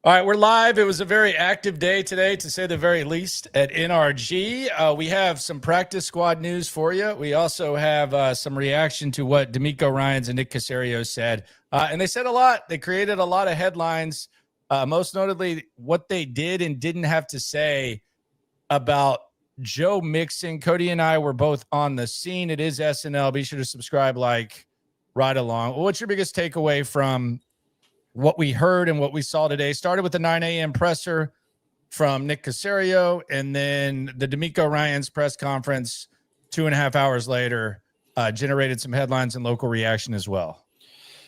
All right, we're live. It was a very active day today, to say the very least, at NRG. We have some practice squad news for you. We also have some reaction to what DeMeco Ryans and Nick Caserio said. And they said a lot. They created a lot of headlines, most notably what they did and didn't have to say about Joe Mixon. Cody and I were both on the scene. It is SNL. Be sure to subscribe, right along. Well, what's your biggest takeaway from what we heard and what we saw today? Started with the 9 a.m. presser from Nick Caserio, and then the DeMeco Ryans press conference 2.5 hours later generated some headlines and local reaction as well.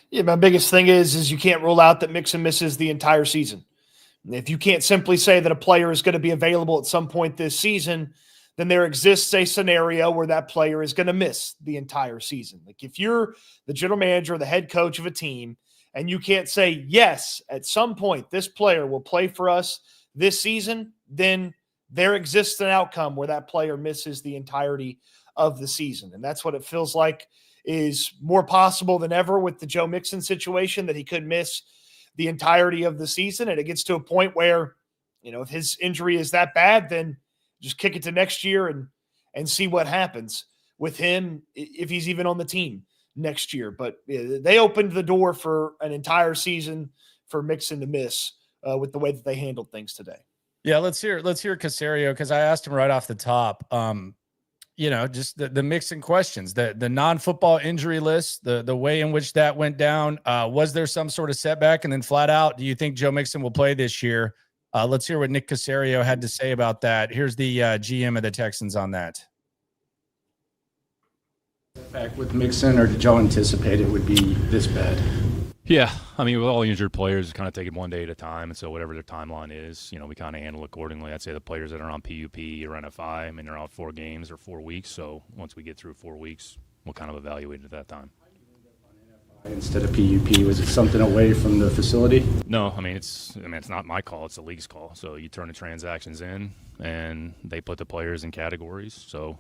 Yeah, my biggest thing is you can't rule out that Mixon misses the entire season. If you can't simply say that a player is going to be available at some point this season, then there exists a scenario where that player is going to miss the entire season. Like if you're the general manager or the head coach of a team, and you can't say, yes, at some point this player will play for us this season, then there exists an outcome where that player misses the entirety of the season. And that's what it feels like is more possible than ever with the Joe Mixon situation, that he could miss the entirety of the season. And it gets to a point where, if his injury is that bad, then just kick it to next year and see what happens with him if he's even on the team next year. But they opened the door for an entire season for Mixon to miss with the way that they handled things today. Yeah, let's hear Cacerio, because I asked him right off the top, just the Mixon questions, the non-football injury list, the way in which that went down. Was there some sort of setback? And then flat out, do you think Joe Mixon will play this year? Let's hear what Nick Caserio had to say about that. Here's the GM of the Texans on that. Back with Mixon, or did y'all anticipate it would be this bad? Yeah, I mean, with all injured players, kind of take it one day at a time, and so whatever their timeline is, we kind of handle accordingly. I'd say the players that are on PUP or NFI, they're out 4 games or 4 weeks, so once we get through 4 weeks, we'll kind of evaluate at that time. Instead of PUP, was it something away from the facility? No, it's not my call, it's the league's call. So you turn the transactions in, and they put the players in categories. So,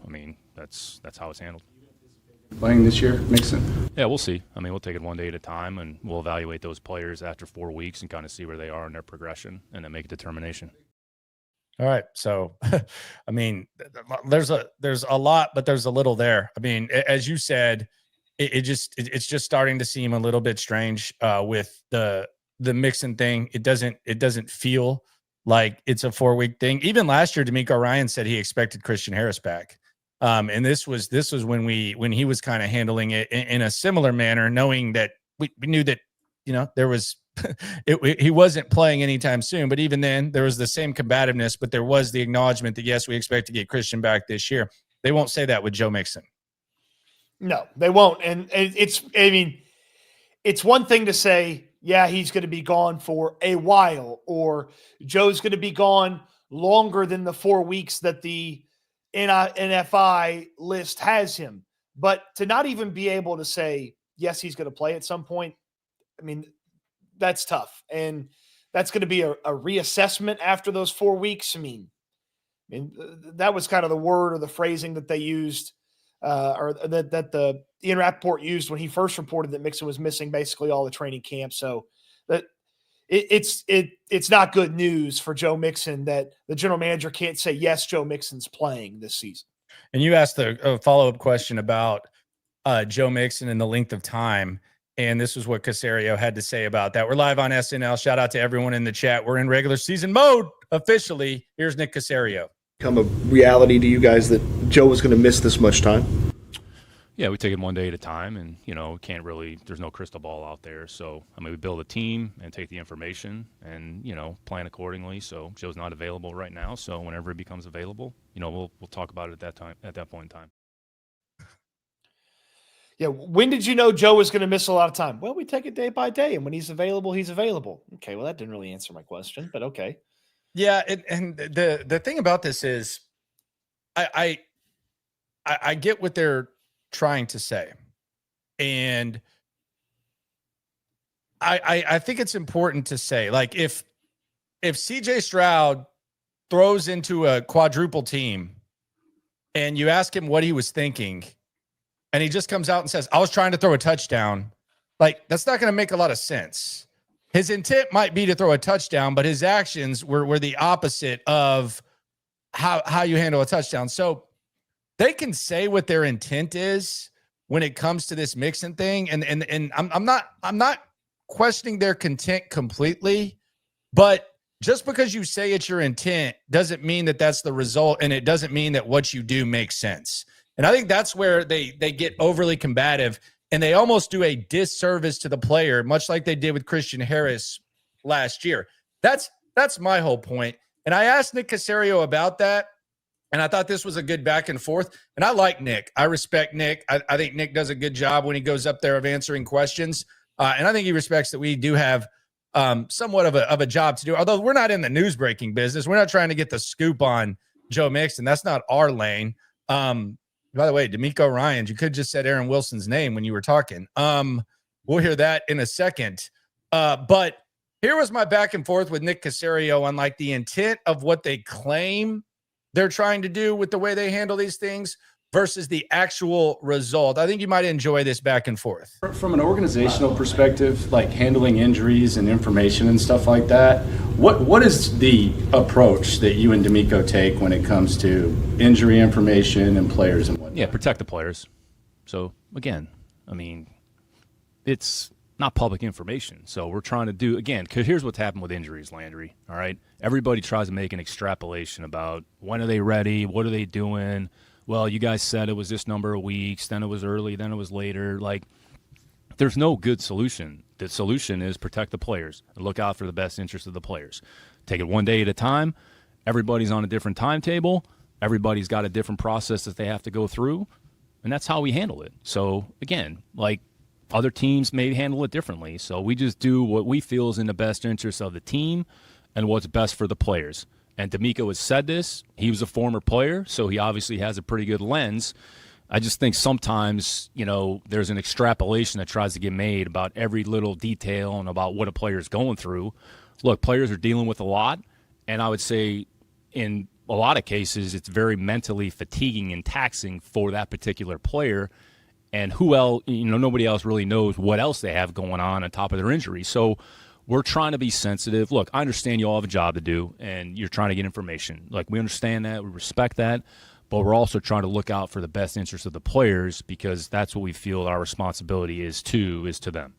that's how it's handled. Playing this year, Mixon? Yeah, we'll see. We'll take it one day at a time, and we'll evaluate those players after 4 weeks and kind of see where they are in their progression and then make a determination. All right. So, there's a lot, but there's a little there. As you said, it's just starting to seem a little bit strange with the Mixon thing. It doesn't feel like it's a 4-week thing. Even last year, DeMeco Ryans said he expected Christian Harris back. And this was when he was kind of handling it in a similar manner, knowing that we knew that, there was, he wasn't playing anytime soon, but even then there was the same combativeness, but there was the acknowledgement that, yes, we expect to get Christian back this year. They won't say that with Joe Mixon. No, they won't. And it's one thing to say, yeah, he's going to be gone for a while, or Joe's going to be gone longer than the 4 weeks that the NFI list has him. But to not even be able to say, yes, he's going to play at some point, that's tough. And that's going to be a reassessment after those 4 weeks. That was kind of the word or the phrasing that they used, or that the Ian Rappaport used when he first reported that Mixon was missing basically all the training camp. So that it's not good news for Joe Mixon that the general manager can't say, yes, Joe Mixon's playing this season. And you asked a follow-up question about Joe Mixon and the length of time. And this was what Cacerio had to say about that. We're live on SNL. Shout out to everyone in the chat. We're in regular season mode officially. Here's Nick Caserio. Come a reality to you guys that Joe was going to miss this much time? Yeah, we take it one day at a time, and, can't really – there's no crystal ball out there. So, we build a team and take the information and, plan accordingly. So, Joe's not available right now. So, whenever it becomes available, we'll talk about it at that point in time. Yeah, when did you know Joe was going to miss a lot of time? Well, we take it day by day, and when he's available, he's available. Okay, well, that didn't really answer my question, but okay. Yeah, and the thing about this is I get what they're trying to say. And I think it's important to say, if CJ Stroud throws into a quadruple team and you ask him what he was thinking, and he just comes out and says, I was trying to throw a touchdown, that's not going to make a lot of sense. his intent might be to throw a touchdown, but his actions were the opposite of how you handle a touchdown. So they can say what their intent is when it comes to this Mixon thing. And I'm not questioning their content completely, but just because you say it's your intent doesn't mean that that's the result. And it doesn't mean that what you do makes sense. And I think that's where they get overly combative, and they almost do a disservice to the player, much like they did with Christian Harris last year. That's my whole point. And I asked Nick Caserio about that, and I thought this was a good back and forth. And I like Nick. I respect Nick. I think Nick does a good job when he goes up there of answering questions. And I think he respects that we do have somewhat of a job to do. Although we're not in the news breaking business. We're not trying to get the scoop on Joe Mixon. That's not our lane. By the way, DeMeco Ryans, you could just said Aaron Wilson's name when you were talking. We'll hear that in a second. But here was my back and forth with Nick Caserio on like the intent of what they claim they're trying to do with the way they handle these things versus the actual result. I think you might enjoy this back and forth. From an organizational perspective, like handling injuries and information and stuff like that, what is the approach that you and DeMeco take when it comes to injury information and players and whatnot? Yeah, protect the players. So, again, I mean, it's not public information. So we're trying to do, again, because here's what's happened with injuries, Landry, all right? Everybody tries to make an extrapolation about when are they ready, what are they doing. Well, you guys said it was this number of weeks, then it was early, then it was later. Like, there's no good solution. The solution is protect the players and look out for the best interest of the players. Take it one day at a time. Everybody's on a different timetable. Everybody's got a different process that they have to go through, and that's how we handle it. So, again, like, other teams may handle it differently. So we just do what we feel is in the best interest of the team and what's best for the players. And DeMeco has said this. He was a former player, so he obviously has a pretty good lens. I just think sometimes, you know, there's an extrapolation that tries to get made about every little detail and about what a player is going through. Look, players are dealing with a lot, and I would say in a lot of cases it's very mentally fatiguing and taxing for that particular player. And who else, you know, nobody else really knows what else they have going on top of their injury. So we're trying to be sensitive. Look, I understand you all have a job to do, and you're trying to get information. Like, we understand that. We respect that. But we're also trying to look out for the best interest of the players because that's what we feel our responsibility is to them.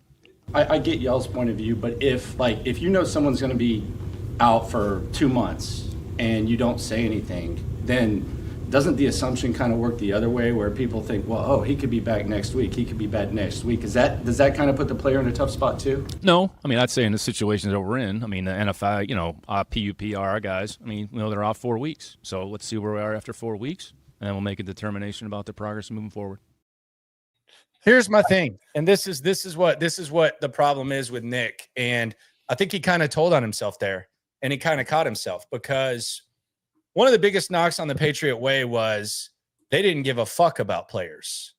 I get y'all's point of view, but if you know someone's going to be out for 2 months and you don't say anything, then doesn't the assumption kind of work the other way where people think, well, oh, he could be back next week. He could be back next week. Does that kind of put the player in a tough spot too? No. I mean, I'd say in the situations that we're in, I mean, the NFL, you know, PUP are our guys. I mean, you know, they're off 4 weeks. So let's see where we are after 4 weeks, and then we'll make a determination about the progress moving forward. Here's my thing. And this is what the problem is with Nick. And I think he kind of told on himself there, and he kind of caught himself because one of the biggest knocks on the Patriot way was they didn't give a fuck about players.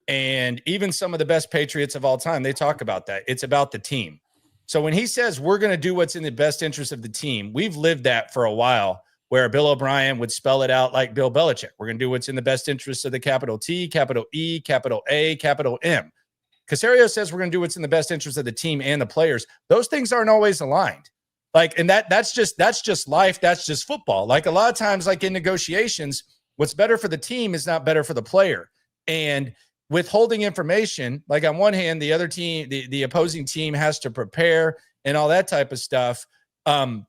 And even some of the best Patriots of all time, they talk about that. It's about the team. So when he says we're going to do what's in the best interest of the team, we've lived that for a while where Bill O'Brien would spell it out like Bill Belichick. We're going to do what's in the best interest of the capital T, capital E, capital A, capital M. Cacerio says we're going to do what's in the best interest of the team and the players. Those things aren't always aligned. Like, and that's just life. That's just football. Like a lot of times, like in negotiations, what's better for the team is not better for the player. And withholding information, like on one hand, the other team, the opposing team has to prepare and all that type of stuff. And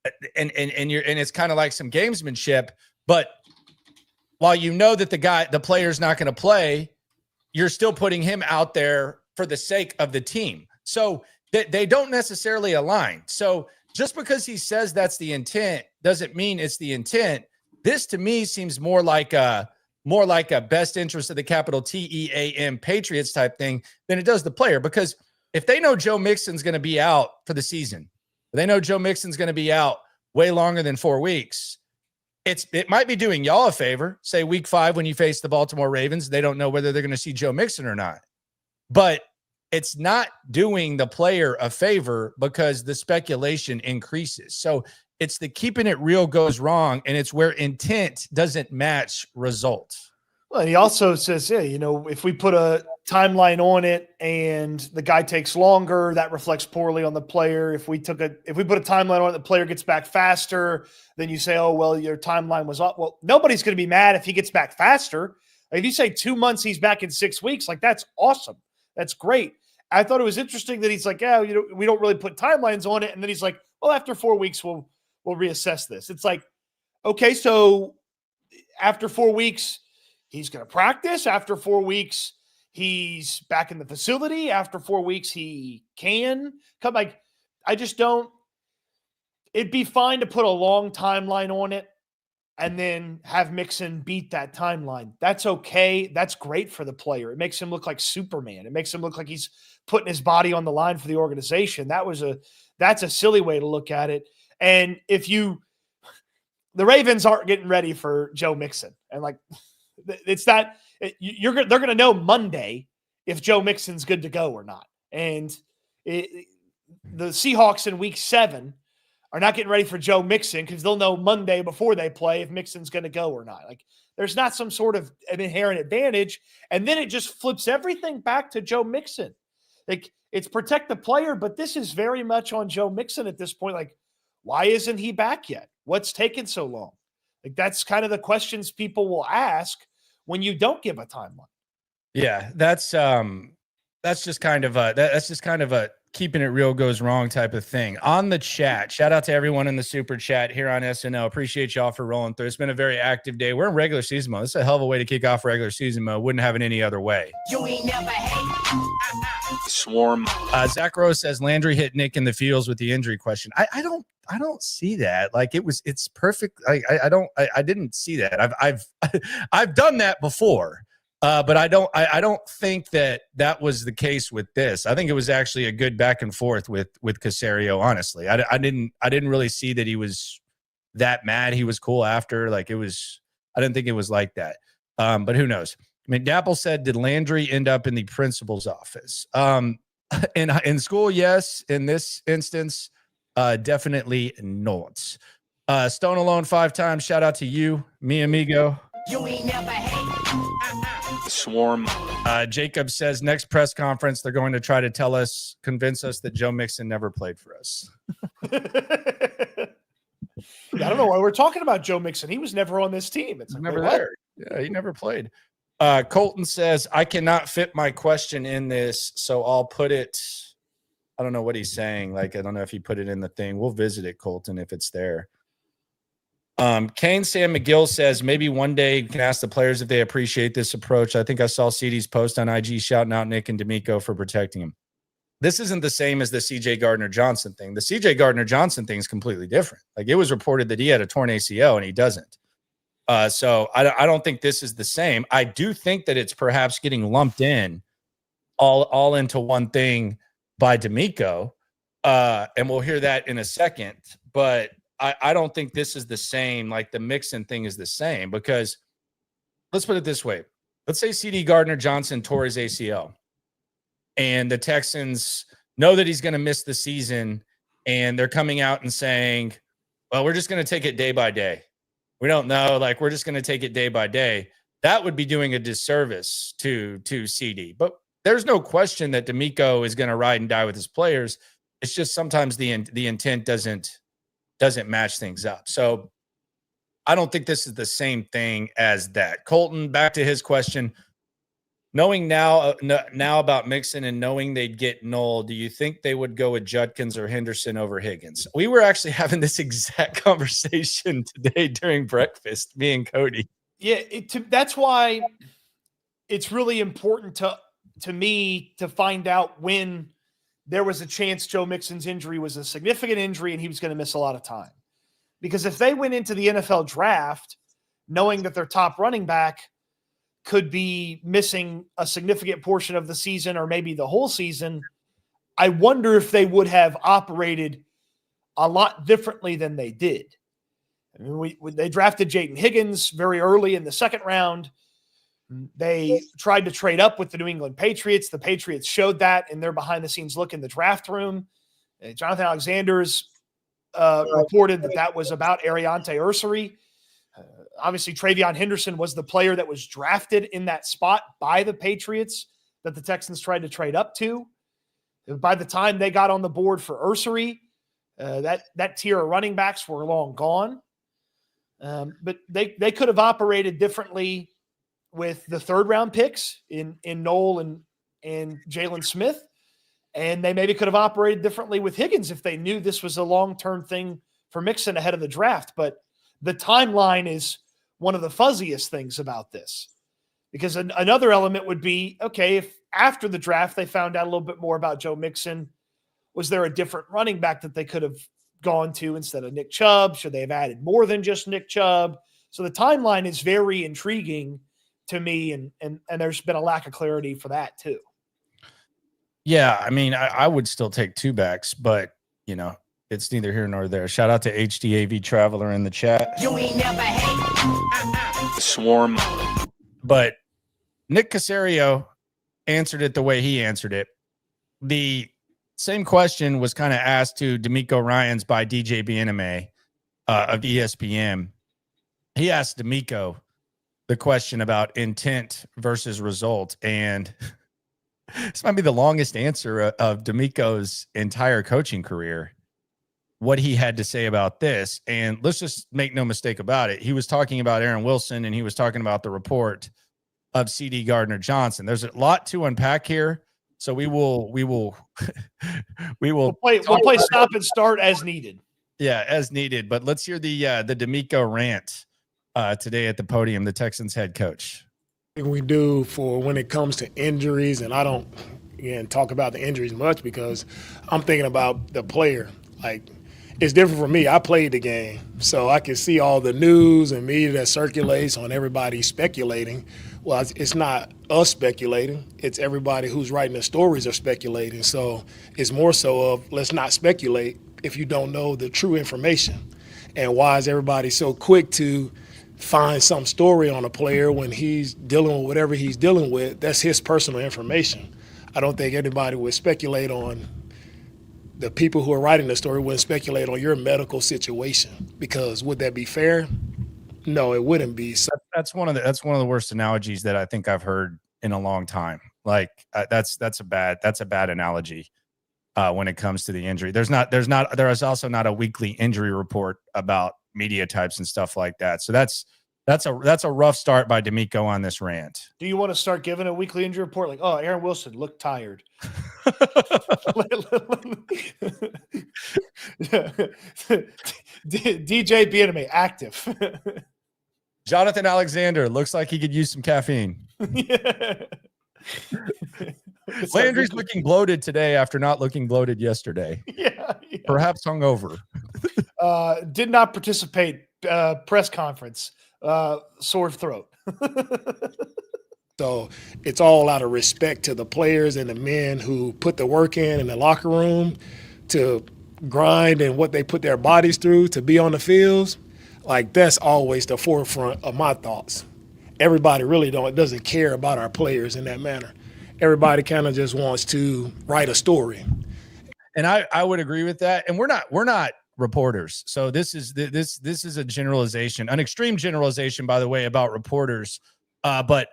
it's kind of like some gamesmanship, but while you know that the player's not going to play, you're still putting him out there for the sake of the team. So they don't necessarily align. So just because he says that's the intent doesn't mean it's the intent. This to me seems more like a best interest of the capital TEAM Patriots type thing than it does the player. Because if they know Joe Mixon's going to be out for the season, they know Joe Mixon's going to be out way longer than 4 weeks. It might be doing y'all a favor. Say week 5 when you face the Baltimore Ravens, they don't know whether they're going to see Joe Mixon or not. But it's not doing the player a favor because the speculation increases. So it's the keeping it real goes wrong, and it's where intent doesn't match result. Well, and he also says, yeah, if we put a timeline on it and the guy takes longer, that reflects poorly on the player. If we put a timeline on it, the player gets back faster, then you say, oh, well, your timeline was up. Well, nobody's going to be mad if he gets back faster. If you say 2 months, he's back in 6 weeks, like that's awesome. That's great. I thought it was interesting that he's like, yeah, we don't really put timelines on it. And then he's like, well, after 4 weeks, we'll reassess this. It's like, okay, so after 4 weeks, he's going to practice. After 4 weeks, he's back in the facility. After 4 weeks, he can come. Like, I just don't. It'd be fine to put a long timeline on it and then have Mixon beat that timeline. That's okay. That's great for the player. It makes him look like Superman. It makes him look like he's putting his body on the line for the organization. That's a silly way to look at it. And the Ravens aren't getting ready for Joe Mixon, and like, they're going to know Monday if Joe Mixon's good to go or not. And the Seahawks in week 7 are not getting ready for Joe Mixon because they'll know Monday before they play if Mixon's going to go or not. Like, there's not some sort of an inherent advantage. And then it just flips everything back to Joe Mixon. Like, it's protect the player, but this is very much on Joe Mixon at this point. Like, why isn't he back yet? What's taking so long? Like, that's kind of the questions people will ask when you don't give a timeline. Yeah, that's just kind of a keeping it real goes wrong type of thing. On the chat, shout out to everyone in the super chat here on SNL. Appreciate y'all for rolling through. It's been a very active day. We're in regular season mode. This is a hell of a way to kick off regular season mode. Wouldn't have it any other way. You ain't never hate. Swarm. Zach Rose says Landry hit Nick in the feels with the injury question. I don't see that. Like, it's perfect. I didn't see that. I've done that before. But I don't think that was the case with this. I think it was actually a good back and forth with Cacerio. Honestly, I didn't really see that he was that mad. He was cool after. Like, I didn't think it was like that. But who knows? McDapple said, did Landry end up in the principal's office? In school, yes. In this instance, definitely not. Stone Alone 5 times. Shout out to you, mi amigo. You ain't never hate. Swarm. Jacob says next press conference they're going to try to convince us that Joe Mixon never played for us. I don't know why we're talking about Joe Mixon. He was never on this team. It's like, never there. Yeah, he never played. Colton says I cannot fit my question in this, so I'll put it. I don't know what he's saying. Like, I don't know if he put it in the thing. We'll visit it, Colton, if it's there. Kane Sam McGill says maybe one day you can ask the players if they appreciate this approach. I think I saw CD's post on IG shouting out Nick and DeMeco for protecting him. This isn't the same as the CJ Gardner-Johnson thing. The CJ Gardner-Johnson thing is completely different. Like, it was reported that he had a torn ACL and he doesn't. So I don't think this is the same. I do think that it's perhaps getting lumped in all into one thing by DeMeco. And we'll hear that in a second. But I don't think this is the same. Like, the Mixon thing is the same, because let's put it this way. Let's say CD Gardner-Johnson tore his ACL and the Texans know that he's going to miss the season, and they're coming out and saying, well, we're just going to take it day by day. We don't know. Like, we're just going to take it day by day. That would be doing a disservice to CD. But there's no question that DeMeco is going to ride and die with his players. It's just sometimes the intent doesn't match things up. So I don't think this is the same thing as that. Colton, back to his question. Knowing now about Mixon and knowing they'd get Knoll, do you think they would go with Judkins or Henderson over Higgins? We were actually having this exact conversation today during breakfast, me and Cody. Yeah, that's why it's really important to me to find out when there was a chance Joe Mixon's injury was a significant injury and he was going to miss a lot of time. Because if they went into the NFL draft knowing that their top running back could be missing a significant portion of the season or maybe the whole season, I wonder if they would have operated a lot differently than they did. I mean, they drafted Jayden Higgins very early in the second round. They tried to trade up with the New England Patriots. The Patriots showed that in their behind-the-scenes look in the draft room. Jonathan Alexander's reported that was about Ariante Ursary. Obviously, Travion Henderson was the player that was drafted in that spot by the Patriots that the Texans tried to trade up to. By the time they got on the board for Ursary, that tier of running backs were long gone. But they could have operated differently with the third-round picks in Noel and Jalen Smith, and they maybe could have operated differently with Higgins if they knew this was a long-term thing for Mixon ahead of the draft. But the timeline is one of the fuzziest things about this, because another element would be, okay, if after the draft they found out a little bit more about Joe Mixon, was there a different running back that they could have gone to instead of Nick Chubb? Should they have added more than just Nick Chubb? So the timeline is very intriguing to me, and there's been a lack of clarity for that too. Yeah, I mean, I would still take two backs, but, you know, it's neither here nor there. Shout out to HDAV Traveler in the chat. You ain't never hate. Swarm. But Nick Caserio answered it the way he answered it. The same question was kind of asked to DeMeco Ryans by DJ Bieneme of ESPN. He asked DeMeco the question about intent versus result, and this might be the longest answer of DeMeco's entire coaching career, what he had to say about this. And let's just make no mistake about it. He was talking about Aaron Wilson, and he was talking about the report of CD Gardner-Johnson. There's a lot to unpack here. So we will we'll play stop and start as needed. Yeah, as needed. But let's hear the DeMeco rant today at the podium, the Texans head coach. We do for when it comes to injuries, and I don't talk about the injuries much because I'm thinking about the player. Like, it's different for me. I played the game, so I can see all the news and media that circulates on everybody speculating. Well, it's not us speculating. It's everybody who's writing the stories are speculating. So it's more so of let's not speculate if you don't know the true information. And why is everybody so quick to find some story on a player when he's dealing with whatever he's dealing with? That's his personal information. I don't think anybody would speculate on the people who are writing the story wouldn't speculate on your medical situation, because would that be fair? No, it wouldn't be. So that's one of the worst analogies that I think I've heard in a long time. Like that's a bad analogy when it comes to the injury. There is also not a weekly injury report about media types and stuff like that. So that's a rough start by DeMeco on this rant. Do you want to start giving a weekly injury report? Like, oh, Aaron Wilson looked tired. DJ Bieneme active. Jonathan Alexander looks like he could use some caffeine. Yeah. Landry's looking bloated today after not looking bloated yesterday. Yeah. Perhaps hungover. Did not participate. Press conference. Sore throat. So it's all out of respect to the players and the men who put the work in the locker room to grind and what they put their bodies through to be on the fields. Like, that's always the forefront of my thoughts. Everybody really doesn't care about our players in that manner. Everybody kind of just wants to write a story. And I would agree with that. And we're not reporters. So this is a generalization, an extreme generalization, by the way, about reporters. But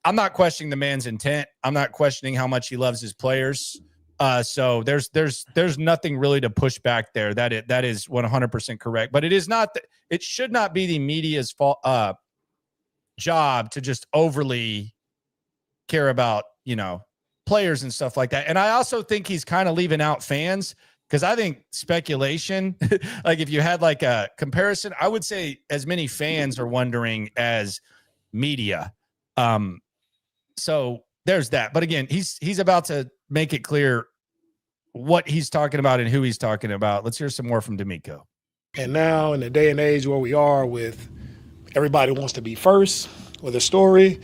I'm not questioning the man's intent. I'm not questioning how much he loves his players. So there's nothing really to push back there. That is 100% correct. But it should not be the media's fault, job to just overly care about, players and stuff like that. And I also think he's kind of leaving out fans, because I think speculation, like if you had like a comparison, I would say as many fans are wondering as media. So there's that. But again, he's about to make it clear what he's talking about and who he's talking about. Let's hear some more from DeMeco. And now in the day and age where we are with everybody wants to be first with a story,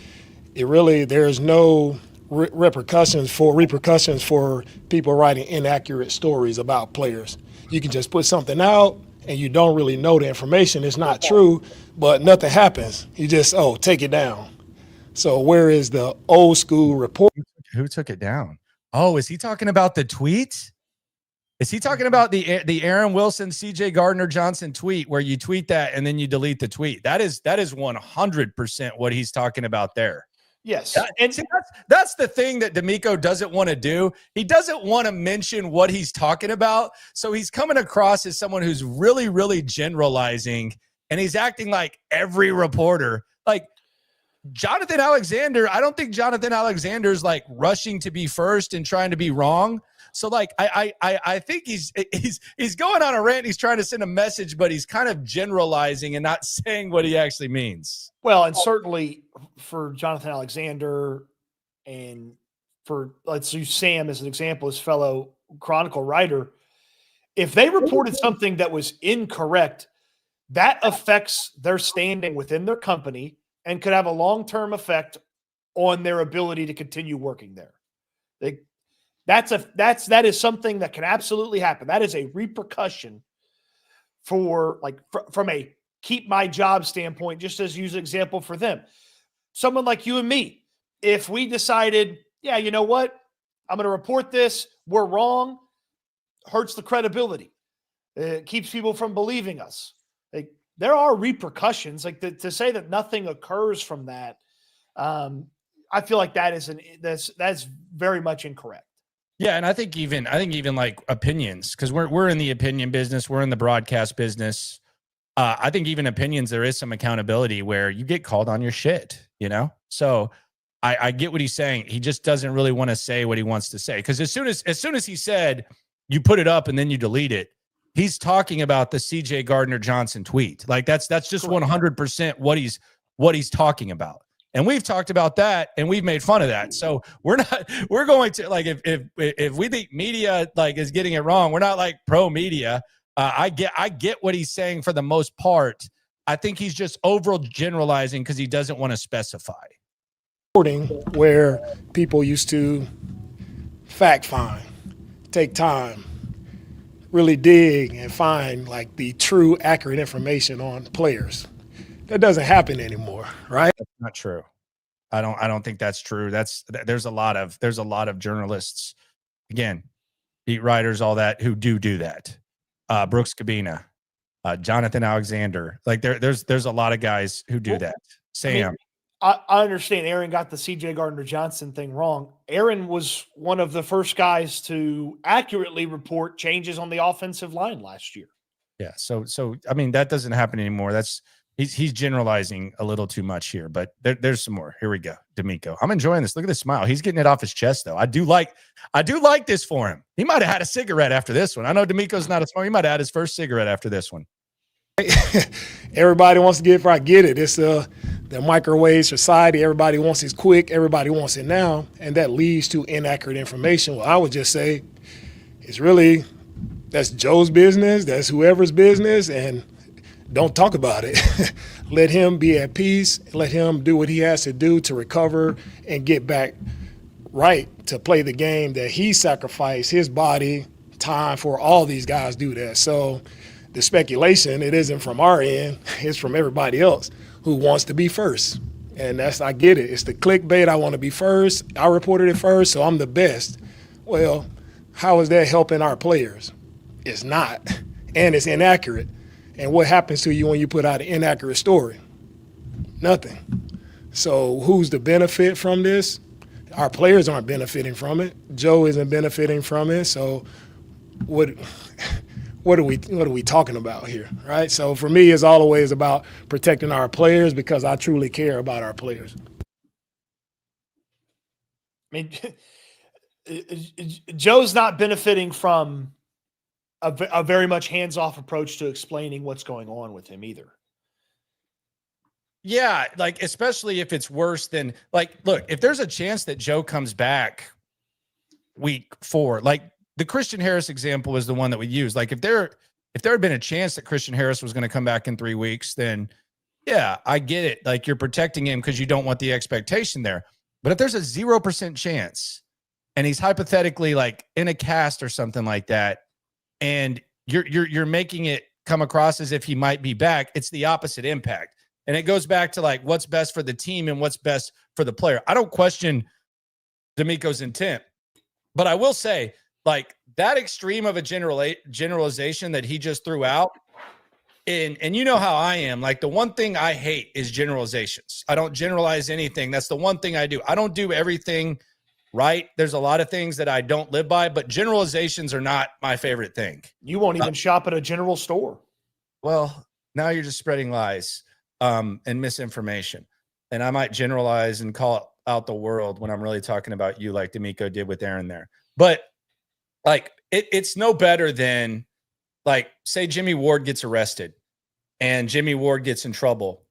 there's no repercussions for people writing inaccurate stories about players. You can just put something out and you don't really know the information. It's not true, but nothing happens. You just, take it down. So where is the old school report? Who took it down? Oh, is he talking about the tweet? Is he talking about the Aaron Wilson, CJ Gardner Johnson tweet where you tweet that and then you delete the tweet? That is 100% what he's talking about there. Yes. And see, that's the thing that DeMeco doesn't want to do. He doesn't want to mention what he's talking about. So he's coming across as someone who's really, really generalizing, and he's acting like every reporter. Like Jonathan Alexander, I don't think Jonathan Alexander's like rushing to be first and trying to be wrong. So like I think he's going on a rant. He's trying to send a message, but he's kind of generalizing and not saying what he actually means. Well, and certainly for Jonathan Alexander and for, let's use Sam as an example, his fellow Chronicle writer, if they reported something that was incorrect, that affects their standing within their company and could have a long-term effect on their ability to continue working there. That is something that can absolutely happen. That is a repercussion for from a keep my job standpoint, just as use an example for them. Someone like you and me, if we decided, yeah, you know what, I'm going to report this, we're wrong, hurts the credibility. It keeps people from believing us. Like, there are repercussions. Like to say that nothing occurs from that, I feel like that's very much incorrect. Yeah, and I think even like opinions, because we're in the opinion business, we're in the broadcast business. I think even opinions, there is some accountability where you get called on your shit, you know? So I get what he's saying. He just doesn't really want to say what he wants to say. Because as soon as he said you put it up and then you delete it, he's talking about the CJ Gardner Johnson tweet. Like that's just 100% what he's talking about. And we've talked about that and we've made fun of that. So we're going to, like, if we think media like is getting it wrong, we're not like pro media. I get what he's saying for the most part. I think he's just overall generalizing because he doesn't want to specify. Where people used to fact find, take time, really dig and find like the true accurate information on players. That doesn't happen anymore, right? That's not true. I don't think that's true. There's a lot of journalists, again, beat writers, all that, who do that. Brooks Cabina, Jonathan Alexander, like there's a lot of guys who do that. Sam. I understand Aaron got the CJ Gardner Johnson thing wrong. Aaron was one of the first guys to accurately report changes on the offensive line last year. Yeah. So I mean, that doesn't happen anymore. He's generalizing a little too much here, but there's some more. Here we go. DeMeco. I'm enjoying this. Look at this smile. He's getting it off his chest, though. I do like this for him. He might have had a cigarette after this one. I know DeMeco's not a smoker. He might have had his first cigarette after this one. Everybody wants to get it. I get it. It's the microwave society. Everybody wants it quick. Everybody wants it now, and that leads to inaccurate information. Well, I would just say that's Joe's business. That's whoever's business, and don't talk about it. Let him be at peace. Let him do what he has to do to recover and get back right to play the game that he sacrificed his body, time for. All these guys do that. So the speculation, it isn't from our end. It's from everybody else who wants to be first. And I get it. It's the clickbait. I want to be first. I reported it first, so I'm the best. Well, how is that helping our players? It's not. And it's inaccurate. And what happens to you when you put out an inaccurate story? Nothing. So who's the benefit from this? Our players aren't benefiting from it. Joe isn't benefiting from it. So what are we talking about here, right? So for me, it's always about protecting our players because I truly care about our players. I mean, Joe's not benefiting from a very much hands-off approach to explaining what's going on with him either. Yeah, like especially if it's worse than, like, look, if there's a chance that Joe comes back week 4, like the Christian Harris example was the one that we used. Like if there had been a chance that Christian Harris was going to come back in 3 weeks, then yeah, I get it. Like you're protecting him because you don't want the expectation there. But if there's a 0% chance and he's hypothetically like in a cast or something like that, and you're making it come across as if he might be back, it's the opposite impact. And it goes back to like what's best for the team and what's best for the player. I don't question DeMeco's intent, but I will say, like, that extreme of a generalization that he just threw out. And you know how I am. Like, the one thing I hate is generalizations. I don't generalize anything. That's the one thing I do. I don't do everything right. There's a lot of things that I don't live by, but generalizations are not my favorite thing. You won't even shop at a general store. Well, now you're just spreading lies and misinformation. And I might generalize and call out the world when I'm really talking about you, like DeMeco did with Aaron there. But like, it's no better than, like, say Jimmy Ward gets arrested and Jimmy Ward gets in trouble.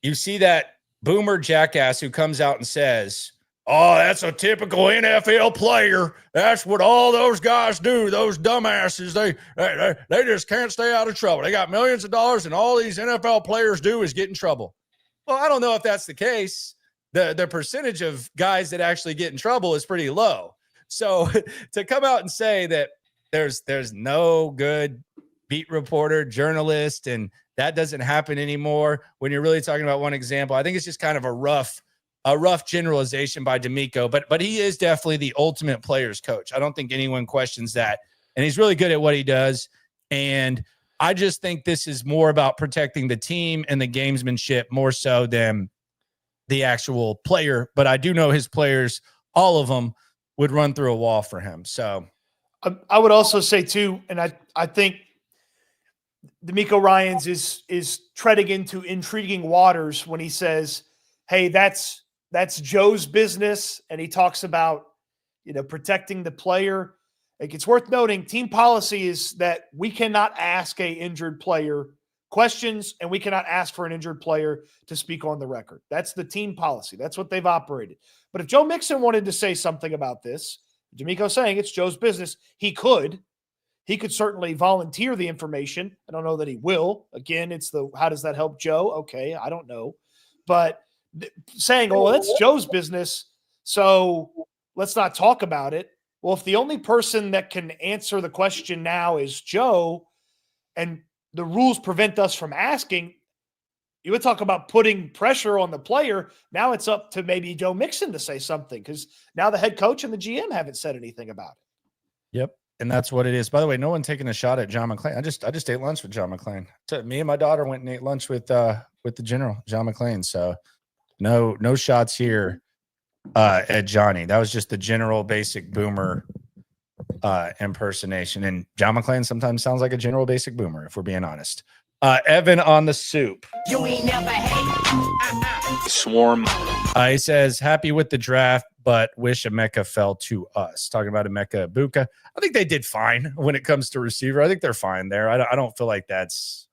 You see that boomer jackass who comes out and says, oh, that's a typical NFL player. That's what all those guys do. Those dumbasses, they just can't stay out of trouble. They got millions of dollars, and all these NFL players do is get in trouble. Well, I don't know if that's the case. The percentage of guys that actually get in trouble is pretty low. So to come out and say that there's no good beat reporter, journalist, and that doesn't happen anymore when you're really talking about one example, I think it's just kind of a rough generalization by DeMeco, but he is definitely the ultimate player's coach. I don't think anyone questions that. And he's really good at what he does. And I just think this is more about protecting the team and the gamesmanship more so than the actual player. But I do know his players, all of them, would run through a wall for him. So I would also say too, and I think DeMeco Ryans is treading into intriguing waters when he says, hey, that's Joe's business. And he talks about, protecting the player. Like, it's worth noting, team policy is that we cannot ask a injured player questions, and we cannot ask for an injured player to speak on the record. That's the team policy. That's what they've operated. But if Joe Mixon wanted to say something about this, DeMeco's saying it's Joe's business, he could certainly volunteer the information. I don't know that he will. Again, it's how does that help Joe? Okay, I don't know. But saying, oh, that's Joe's business, so let's not talk about it. Well, if the only person that can answer the question now is Joe, and the rules prevent us from asking, you would talk about putting pressure on the player. Now it's up to maybe Joe Mixon to say something, because now the head coach and the GM haven't said anything about it. Yep. And that's what it is. By the way, no one taking a shot at John McClain. I just ate lunch with John McClain. Me and my daughter went and ate lunch with the general, John McClain. So no shots here at Johnny. That was just the general basic boomer impersonation. And John McClain sometimes sounds like a general basic boomer, if we're being honest. Evan on the soup. You ain't never hate. Swarm. He says, happy with the draft, but wish Emeka fell to us. Talking about Emeka Ibuka. I think they did fine when it comes to receiver. I think they're fine there. I don't feel like that's.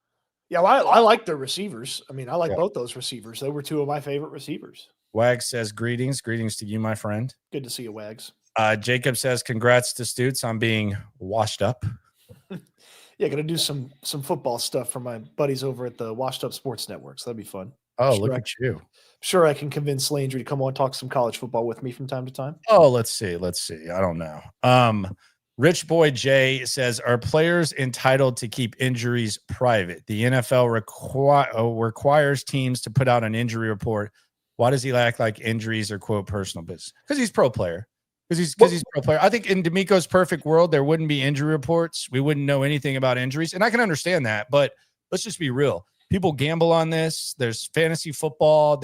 Yeah, well, I like their receivers. I mean, I like both those receivers. They were two of my favorite receivers. Wags says, greetings to you, my friend. Good to see you, Wags. Jacob says, congrats to Stutes on being washed up. Yeah, going to do some football stuff for my buddies over at the Washed Up Sports Network. So that'd be fun. Oh, look at you. Sure, I can convince Landry to come on talk some college football with me from time to time. Oh, let's see. I don't know. Rich Boy J says, are players entitled to keep injuries private? The NFL requires teams to put out an injury report. Why does he act like injuries are, quote, personal business? Because he's pro player. Because he's pro player. I think in DeMeco's perfect world, there wouldn't be injury reports. We wouldn't know anything about injuries. And I can understand that. But let's just be real. People gamble on this. There's fantasy football.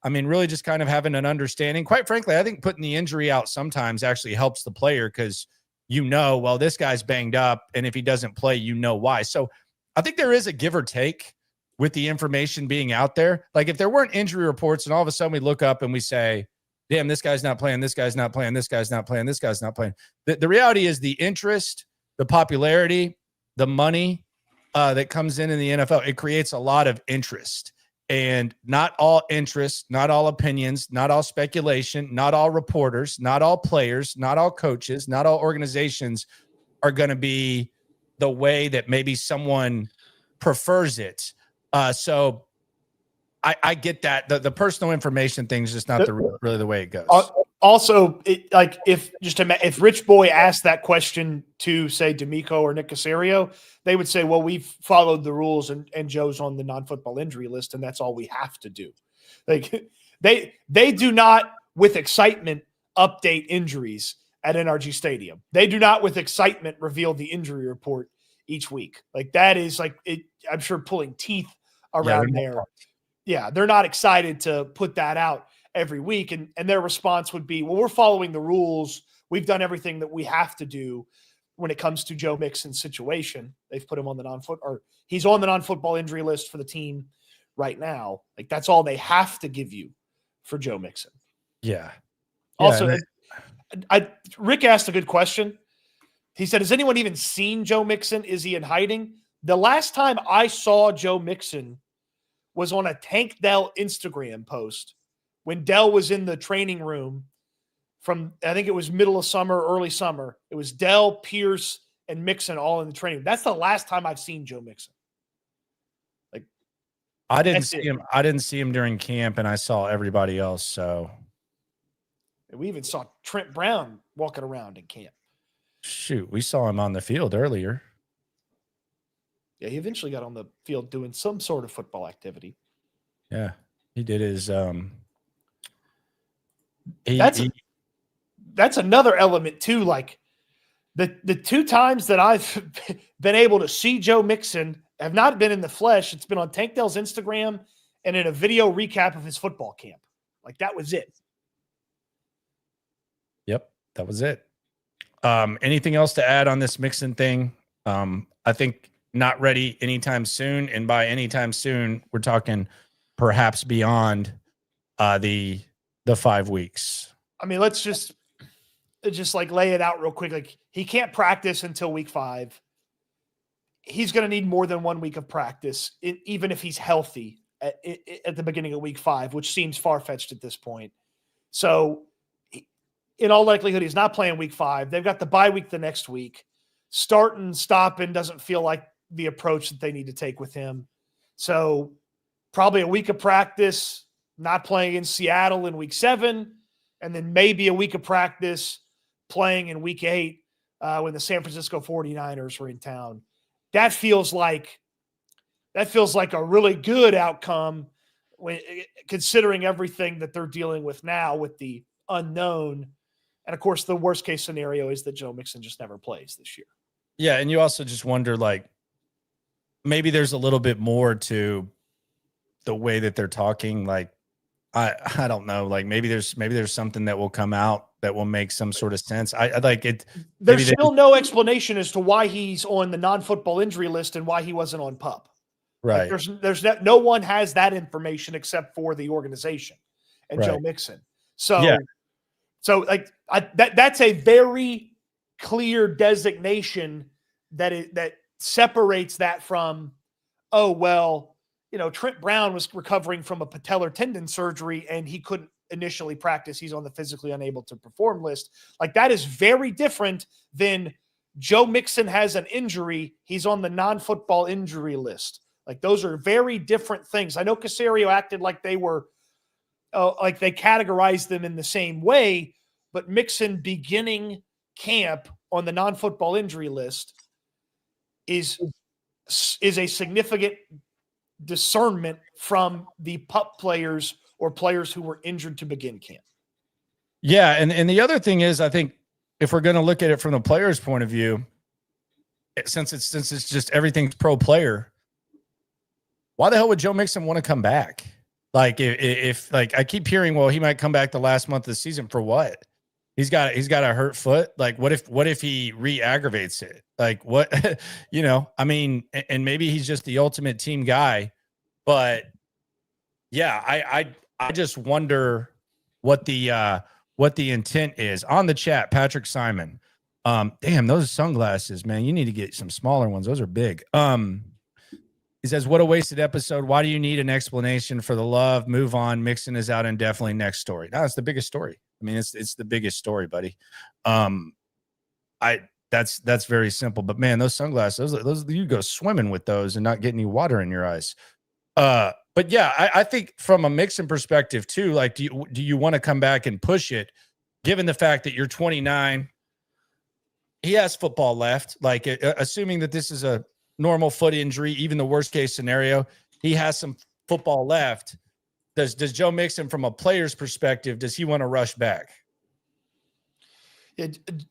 Really just kind of having an understanding. Quite frankly, I think putting the injury out sometimes actually helps the player, because well, this guy's banged up, and if he doesn't play, why. So I think there is a give or take with the information being out there. Like, if there weren't injury reports and all of a sudden we look up and we say, damn, this guy's not playing, this guy's not playing, this guy's not playing, this guy's not playing. The reality is the interest, the popularity, the money that comes in the NFL, it creates a lot of interest. And not all interest, not all opinions, not all speculation, not all reporters, not all players, not all coaches, not all organizations are going to be the way that maybe someone prefers it. So I get that. The personal information thing is just not really the way it goes. Also, if Rich Boy asked that question to, say, DeMeco or Nick Caserio, they would say, well, we've followed the rules and Joe's on the non-football injury list, and that's all we have to do. Like, they do not, with excitement, update injuries. at NRG Stadium. They do not, with excitement, reveal the injury report each week. Like that is like it. I'm sure pulling teeth around there. Yeah, they're not excited to put that out every week, and their response would be, "Well, we're following the rules. We've done everything that we have to do when it comes to Joe Mixon's situation. They've put him on the he's on the non-football injury list for the team right now. Like that's all they have to give you for Joe Mixon." Yeah. Also, Rick asked a good question. He said, "Has anyone even seen Joe Mixon? Is he in hiding?" The last time I saw Joe Mixon was on a Tank Dell Instagram post when Dell was in the training room from, I think it was middle of summer, early summer. It was Dell, Pierce, and Mixon all in the training room. That's the last time I've seen Joe Mixon. Like, I didn't see him. I didn't see him during camp, and I saw everybody else. So we even saw Trent Brown walking around in camp. Shoot, we saw him on the field earlier. Yeah, he eventually got on the field doing some sort of football activity. Yeah, he did his. That's another element too. Like the two times that I've been able to see Joe Mixon have not been in the flesh. It's been on Tank Dell's Instagram and in a video recap of his football camp. Like that was it. Yep, that was it. Anything else to add on this Mixon thing? I think not ready anytime soon, and by anytime soon, we're talking perhaps beyond the 5 weeks. I mean, let's just like lay it out real quick. Like he can't practice until week 5. He's going to need more than 1 week of practice, even if he's healthy at the beginning of week 5, which seems far-fetched at this point. So in all likelihood, he's not playing week 5. They've got the bye week the next week. Starting, stopping doesn't feel like the approach that they need to take with him. So probably a week of practice, not playing in Seattle in week 7, and then maybe a week of practice playing in week 8 when the San Francisco 49ers were in town. That feels like a really good outcome when considering everything that they're dealing with now with the unknown. And of course, the worst case scenario is that Joe Mixon just never plays this year. Yeah, and you also just wonder, like, maybe there's a little bit more to the way that they're talking. Like, I don't know. Like, maybe there's something that will come out that will make some sort of sense. I like it. There's still no explanation as to why he's on the non-football injury list and why he wasn't on PUP. Right. Like there's no one has that information except for the organization and Joe Mixon. So, yeah. So like that's a very clear designation that separates that from, oh, well, Trent Brown was recovering from a patellar tendon surgery and he couldn't initially practice. He's on the physically unable to perform list. Like that is very different than Joe Mixon has an injury. He's on the non-football injury list. Like those are very different things. I know Cacerio acted like they were, like they categorized them in the same way, but Mixon beginning camp on the non-football injury list is a significant discernment from the PUP players or players who were injured to begin camp. Yeah, and the other thing is, I think if we're going to look at it from the player's point of view, since it's just everything's pro player, why the hell would Joe Mixon want to come back? Like if like I keep hearing, well, he might come back the last month of the season for what? He's got a hurt foot. Like what if he re-aggravates it? Like what, I mean, and maybe he's just the ultimate team guy, but yeah, I just wonder what the intent is. On the chat, Patrick Simon. Damn, those sunglasses, man, you need to get some smaller ones. Those are big. He says, what a wasted episode. Why do you need an explanation for the love? Move on. Mixon is out indefinitely. Next story. No, it's the biggest story. I mean, it's the biggest story, buddy. That's very simple. But man, those sunglasses, those you go swimming with those and not get any water in your eyes. But yeah, I think from a Mixon perspective too, like, do you want to come back and push it, given the fact that you're 29? He has football left. Like, assuming that this is a normal foot injury, even the worst case scenario, he has some football left. Does Joe Mixon, from a player's perspective, does he want to rush back?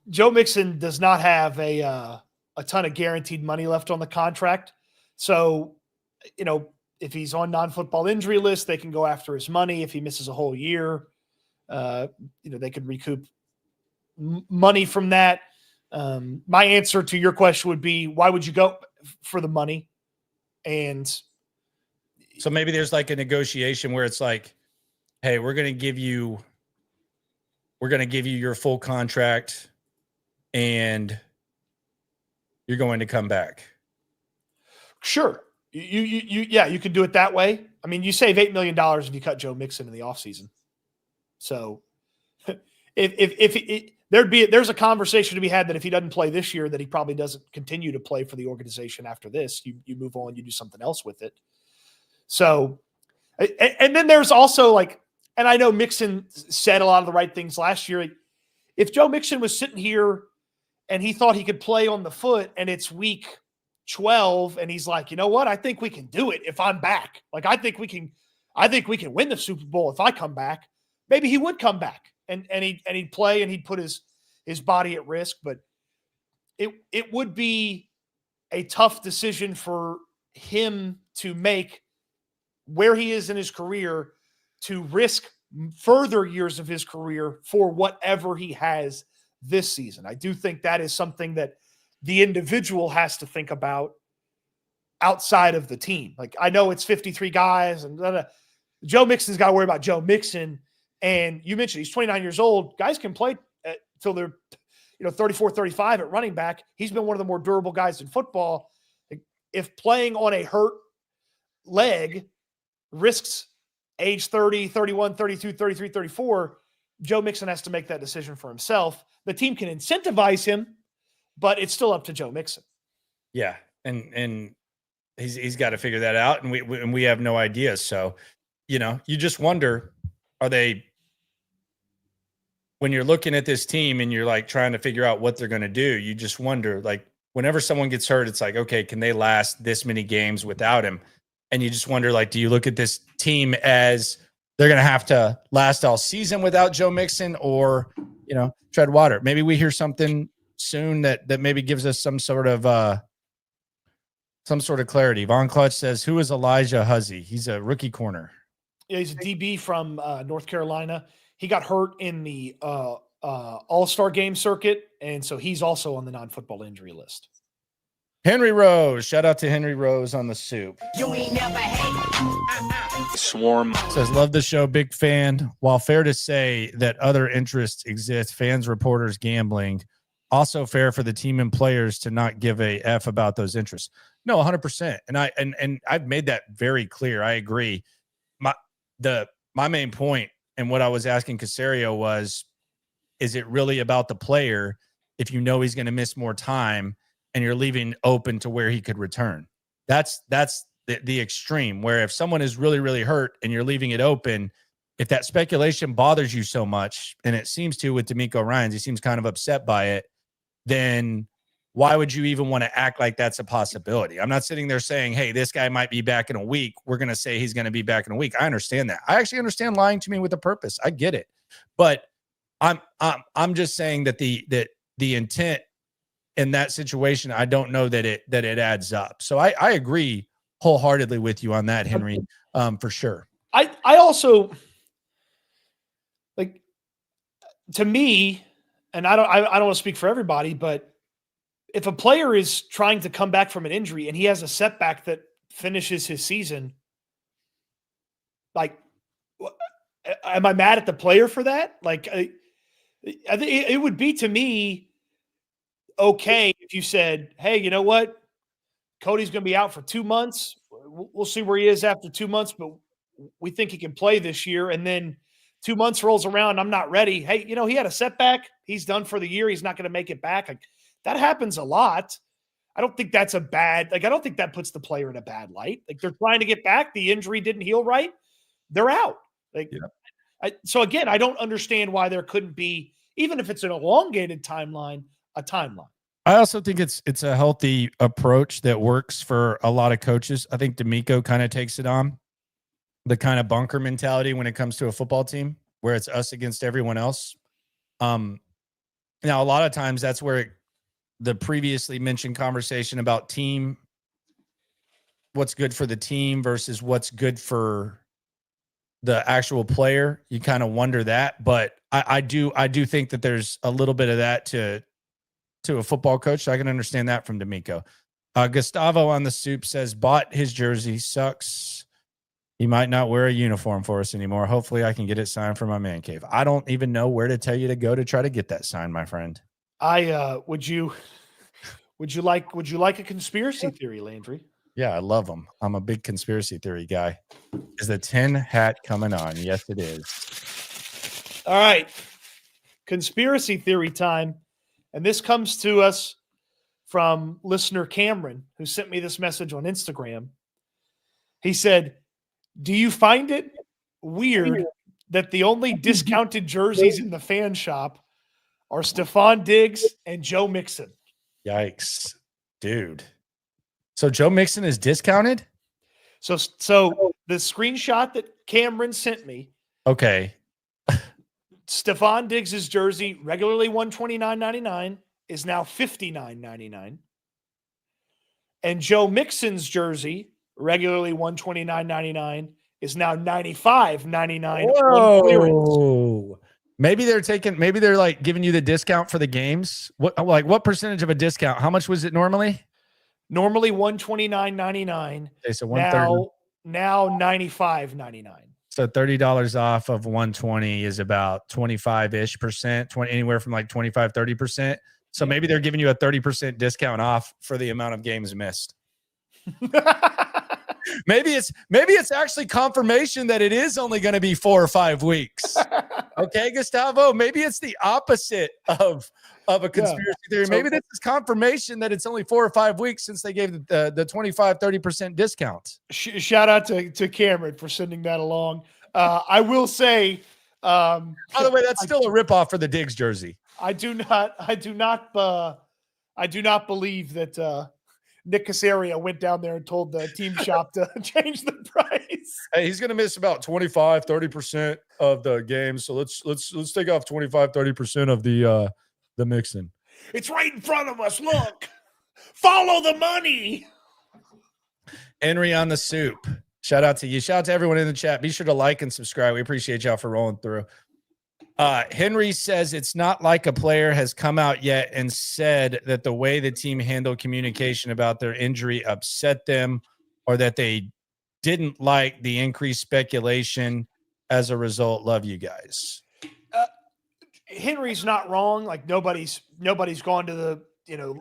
Joe Mixon does not have a ton of guaranteed money left on the contract. So, if he's on non-football injury list, they can go after his money. If he misses a whole year, they could recoup money from that. My answer to your question would be, why would you go for the money? And so maybe there's like a negotiation where it's like, hey, we're going to give you your full contract and you're going to come back. Sure. You could do it that way. I mean, you save $8 million if you cut Joe Mixon in the offseason. So if there's a conversation to be had that if he doesn't play this year, that he probably doesn't continue to play for the organization after this. You move on, you do something else with it. So, and then there's also like, and I know Mixon said a lot of the right things last year. If Joe Mixon was sitting here and he thought he could play on the foot and it's week 12 and he's like, you know what? I think we can do it if I'm back. Like, I think we can win the Super Bowl if I come back. Maybe he would come back and he'd play and he'd put his body at risk, but it would be a tough decision for him to make where he is in his career to risk further years of his career for whatever he has this season. I do think that is something that the individual has to think about outside of the team. Like, I know it's 53 guys and Joe Mixon's got to worry about Joe Mixon. And you mentioned he's 29 years old. Guys can play till they're 34, 35 at running back. He's been one of the more durable guys in football. If playing on a hurt leg risks age 30, 31, 32, 33, 34, Joe Mixon has to make that decision for himself. The team can incentivize him, but it's still up to Joe Mixon. Yeah. And he's got to figure that out. And we have no idea. So, you just wonder, when you're looking at this team and you're like trying to figure out what they're going to do, you just wonder, like, whenever someone gets hurt, it's like, okay, can they last this many games without him? And you just wonder, like, do you look at this team as they're going to have to last all season without Joe Mixon, or, tread water? Maybe we hear something soon that maybe gives us some sort of clarity. Von Clutch says, who is Elijah Huzzy? He's a rookie corner. Yeah, he's a DB from North Carolina. He got hurt in the All-Star game circuit, and so he's also on the non-football injury list. Henry Rose. Shout out to Henry Rose on the soup. You ain't never hate. Swarm Says, love the show, big fan. While fair to say that other interests exist, fans, reporters, gambling, also fair for the team and players to not give a F about those interests. No, 100%. And I've made that very clear. I agree. My main point and what I was asking Cacerio was, is it really about the player if you know he's going to miss more time and you're leaving open to where he could return? That's the extreme, where if someone is really, really hurt and you're leaving it open, if that speculation bothers you so much, and it seems to with DeMeco Ryans, he seems kind of upset by it, then why would you even want to act like that's a possibility? I'm not sitting there saying, hey, this guy might be back in a week. We're going to say he's going to be back in a week. I understand that. I actually understand lying to me with a purpose. I get it. But I'm just saying that the intent in that situation, I don't know that it adds up. So I agree wholeheartedly with you on that, Henry, for sure. I also, like, to me, and I don't want to speak for everybody, but if a player is trying to come back from an injury and he has a setback that finishes his season, like, am I mad at the player for that? Like, I think it would be, to me, okay if you said, hey, you know what? Cody's going to be out for 2 months. We'll see where he is after 2 months, but we think he can play this year. And then 2 months rolls around, I'm not ready. Hey, he had a setback. He's done for the year. He's not going to make it back. Like, that happens a lot. I don't think that's I don't think that puts the player in a bad light. Like, they're trying to get back. The injury didn't heal right. They're out. Like, yeah. So again, I don't understand why there couldn't be, even if it's an elongated timeline, a timeline. I also think it's a healthy approach that works for a lot of coaches. I think DeMeco kind of takes it on, the kind of bunker mentality when it comes to a football team where it's us against everyone else. Now, a lot of times that's where the previously mentioned conversation about team, what's good for the team versus what's good for the actual player. You kind of wonder that, but I do think that there's a little bit of that to a football coach. So I can understand that from DeMeco. Gustavo on the soup says, bought his jersey, sucks. He might not wear a uniform for us anymore. Hopefully I can get it signed for my man cave. I don't even know where to tell you to go to try to get that signed, my friend. Would you like a conspiracy theory, Landry? Yeah, I love them. I'm a big conspiracy theory guy. Is the 10 hat coming on? Yes, it is. All right. Conspiracy theory time. And this comes to us from listener Cameron, who sent me this message on Instagram. He said, do you find it weird that the only discounted jerseys in the fan shop are Stephon Diggs and Joe Mixon? Yikes, dude. So Joe Mixon is discounted? So the screenshot that Cameron sent me. Okay. Stephon Diggs' jersey, regularly $129.99, is now $59.99. And Joe Mixon's jersey, regularly $129.99, is now $95.99 on clearance. Maybe they're like giving you the discount for the games. What percentage of a discount? How much was it normally? Normally $129.99. Okay, so $130. Now $95.99. So $30 off of 120 is about 25-ish%, anywhere from like 25-30%. So maybe they're giving you a 30% discount off for the amount of games missed. Maybe it's actually confirmation that it is only going to be 4 or 5 weeks. Okay, Gustavo. Maybe it's the opposite of a conspiracy theory. Maybe this is confirmation that it's only 4 or 5 weeks since they gave the 25-30% discount. Shout out to Cameron for sending that along. I will say, by the way, that's still a ripoff for the Diggs jersey. I do not believe that Nick Caserio went down there and told the team shop to change the price. Hey, he's going to miss about 25-30% of the game. So let's take off 25-30% of the Mixon. It's right in front of us. Look, follow the money. Henry on the soup. Shout out to you. Shout out to everyone in the chat. Be sure to like and subscribe. We appreciate y'all for rolling through. Henry says it's not like a player has come out yet and said that the way the team handled communication about their injury upset them, or that they didn't like the increased speculation as a result. Love you guys. Henry's not wrong. Like nobody's gone to the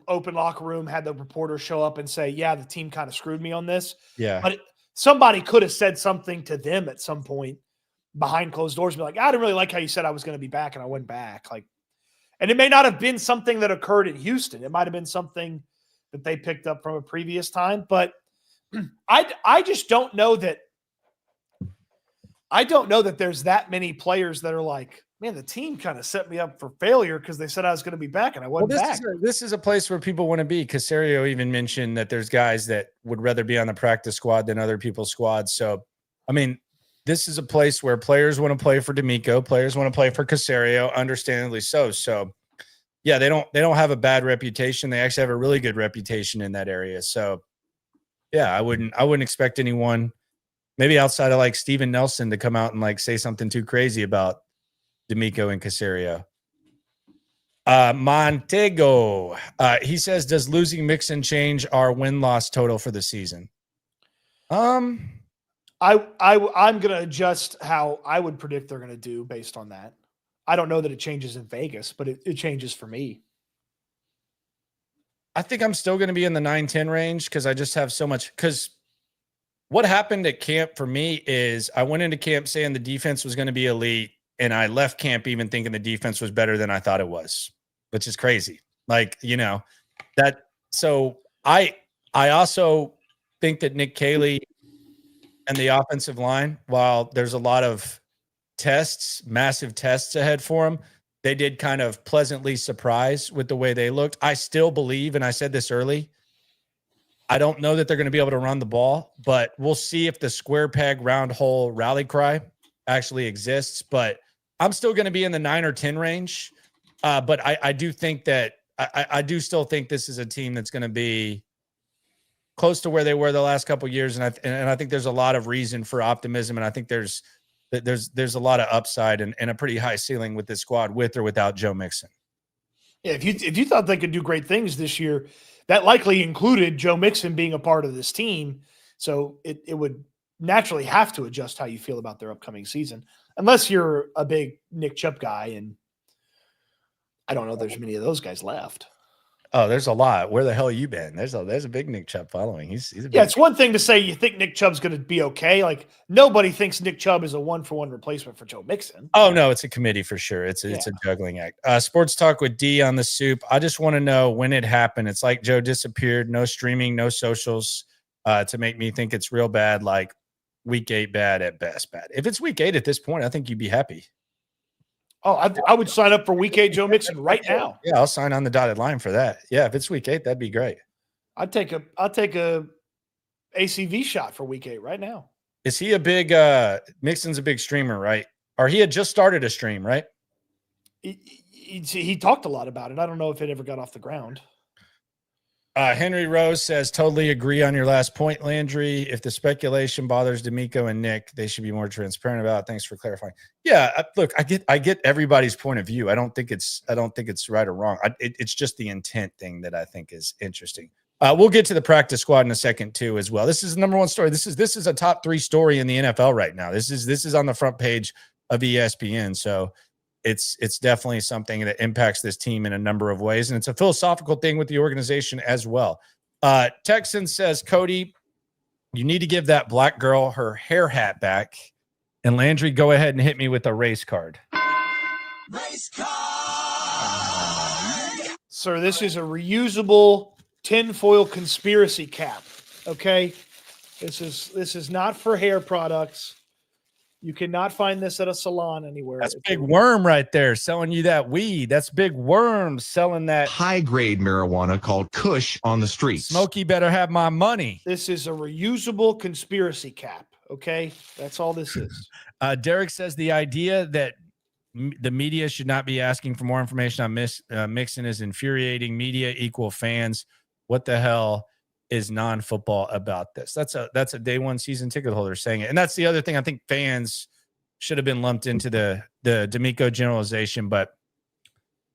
open locker room, had the reporter show up and say, yeah, the team kind of screwed me on this. Yeah. But somebody could have said something to them at some point behind closed doors and be like, I didn't really like how you said I was going to be back and I went back. And it may not have been something that occurred in Houston. It might have been something that they picked up from a previous time. But I just don't know that. I don't know that there's that many players that are like, man, the team kind of set me up for failure because they said I was going to be back and I wasn't back. This is a place where people want to be. Cacerio even mentioned that there's guys that would rather be on the practice squad than other people's squads. So, I mean, this is a place where players want to play for DeMeco, players want to play for Cacerio, understandably so. So, yeah, they don't have a bad reputation. They actually have a really good reputation in that area. So, yeah, I wouldn't expect anyone, maybe outside of like Steven Nelson, to come out and like say something too crazy about DeMeco and Cacerio. Montego, he says, does losing Mixon change our win-loss total for the season? I'm going to adjust how I would predict they're going to do based on that. I don't know that it changes in Vegas, but it changes for me. I think I'm still going to be in the 9-10 range because I just have so much. Because what happened at camp for me is I went into camp saying the defense was going to be elite, and I left camp even thinking the defense was better than I thought it was, which is crazy. Like, that. So I also think that Nick Caserio and the offensive line, while there's a lot of massive tests ahead for them, they did kind of pleasantly surprise with the way they looked. I still believe, and I said this early, I don't know that they're going to be able to run the ball, but we'll see if the square peg round hole rally cry actually exists. But I'm still going to be in the 9 or 10 range. But I do think that I do still think this is a team that's going to be close to where they were the last couple of years, and I think there's a lot of reason for optimism, and I think there's a lot of upside and a pretty high ceiling with this squad, with or without Joe Mixon. Yeah, if you thought they could do great things this year, that likely included Joe Mixon being a part of this team. So it would naturally have to adjust how you feel about their upcoming season, unless you're a big Nick Chubb guy, and I don't know if there's many of those guys left. Oh, there's a lot. Where the hell you been? There's a big Nick Chubb following. He's a big, Yeah, it's one thing to say you think Nick Chubb's going to be okay. Like, nobody thinks Nick Chubb is a 1-for-1 replacement for Joe Mixon. Oh no, it's a committee for sure. It's a juggling act. Sports Talk with D on the Soup. I just want to know when it happened. It's like Joe disappeared. No streaming, no socials, to make me think it's real bad. Like week 8 bad at best. Bad. If it's week 8 at this point, I think you'd be happy. Oh, I would sign up for week 8 Joe Mixon right now. Yeah, I'll sign on the dotted line for that. Yeah, if it's week 8, that'd be great. I'll take a ACV shot for week 8 right now. Is he a big Mixon's a big streamer, right? Or he had just started a stream, right? He talked a lot about it. I don't know if it ever got off the ground. Henry Rose says, totally agree on your last point, Landry. If the speculation bothers DeMeco and Nick, they should be more transparent about it. Thanks for clarifying. Yeah, look, I get everybody's point of view. I don't think it's right or wrong. It's just the intent thing that I think is interesting. We'll get to the practice squad in a second too, as well. This is the number one story. This is a top 3 story in the NFL right now. This is on the front page of ESPN. So it's definitely something that impacts this team in a number of ways. And it's a philosophical thing with the organization as well. Texans says, Cody, you need to give that black girl her hair hat back. And Landry, go ahead and hit me with a race card. Race card. Sir, this is a reusable tinfoil conspiracy cap. Okay. This is not for hair products. You cannot find this at a salon anywhere. That's Big Worm right there selling you that weed. That's Big Worm selling that high-grade marijuana called Kush on the streets. Smokey better have my money. This is a reusable conspiracy cap. Okay. That's all this is. Derek says the idea that the media should not be asking for more information on Mixon is infuriating. Media equal fans. What the hell is non-football about this? That's a day one season ticket holder saying it. And that's the other thing. I think fans should have been lumped into the DeMeco generalization, but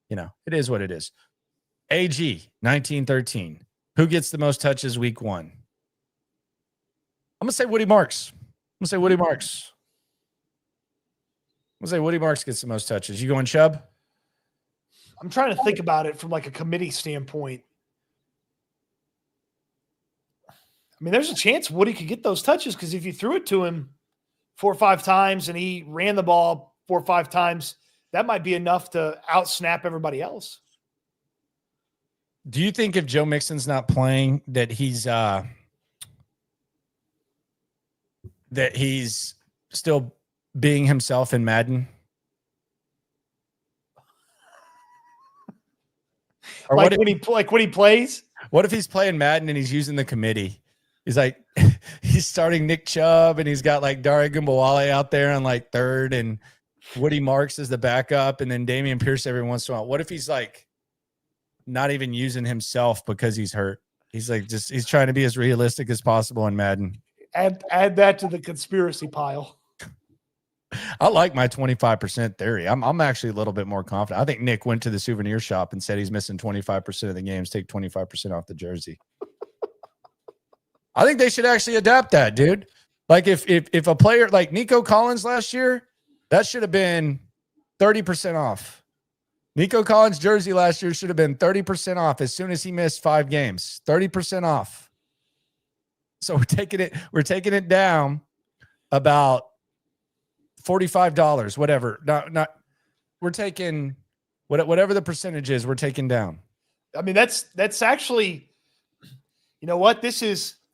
it is what it is. AG 1913. Who gets the most touches week 1? I'm gonna say Woody Marks. Woody Marks gets the most touches. You going Chubb? I'm trying to think about it from like a committee standpoint. I mean, there's a chance Woody could get those touches because if you threw it to him 4 or 5 times and he ran the ball 4 or 5 times, that might be enough to out-snap everybody else. Do you think if Joe Mixon's not playing that he's still being himself in Madden? Or when he plays? What if he's playing Madden and he's using the committee? He's like, he's starting Nick Chubb and he's got like Dare Gumbawale out there on like 3rd and Woody Marks is the backup and then Damian Pierce every once in a while. What if he's like not even using himself because he's hurt? He's like, he's trying to be as realistic as possible in Madden. Add that to the conspiracy pile. I like my 25% theory. I'm actually a little bit more confident. I think Nick went to the souvenir shop and said he's missing 25% of the games. Take 25% off the jersey. I think they should actually adapt that, dude. Like if a player like Nico Collins last year, that should have been 30% off. Nico Collins jersey last year should have been 30% off as soon as he missed 5 games. 30% off. So we're taking it down about $45, whatever. Not we're taking whatever the percentage is, we're taking down. I mean, that's actually, you know what?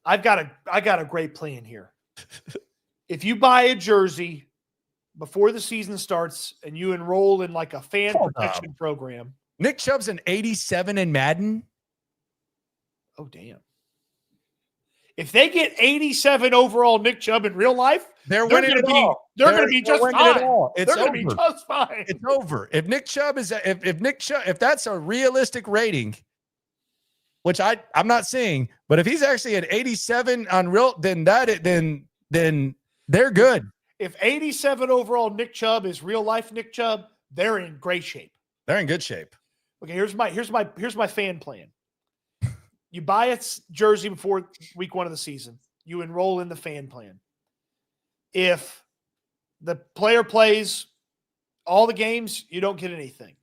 I got a great plan here. If you buy a jersey before the season starts and you enroll in like a fan protection program. Nick Chubb's an 87 in Madden. Oh, damn. If they get 87 overall Nick Chubb in real life, They're winning gonna it be, all. They're going to be just winning it fine. all. They're It's going to be over. just fine. It's over. If Nick Chubb is if that's a realistic rating, which I'm not seeing, but if he's actually at 87 on real, then they're good. If 87 overall Nick Chubb is real life Nick Chubb, they're in great shape. They're in good shape. Okay, here's my fan plan. You buy a jersey before week 1 of the season. You enroll in the fan plan. If the player plays all the games, you don't get anything.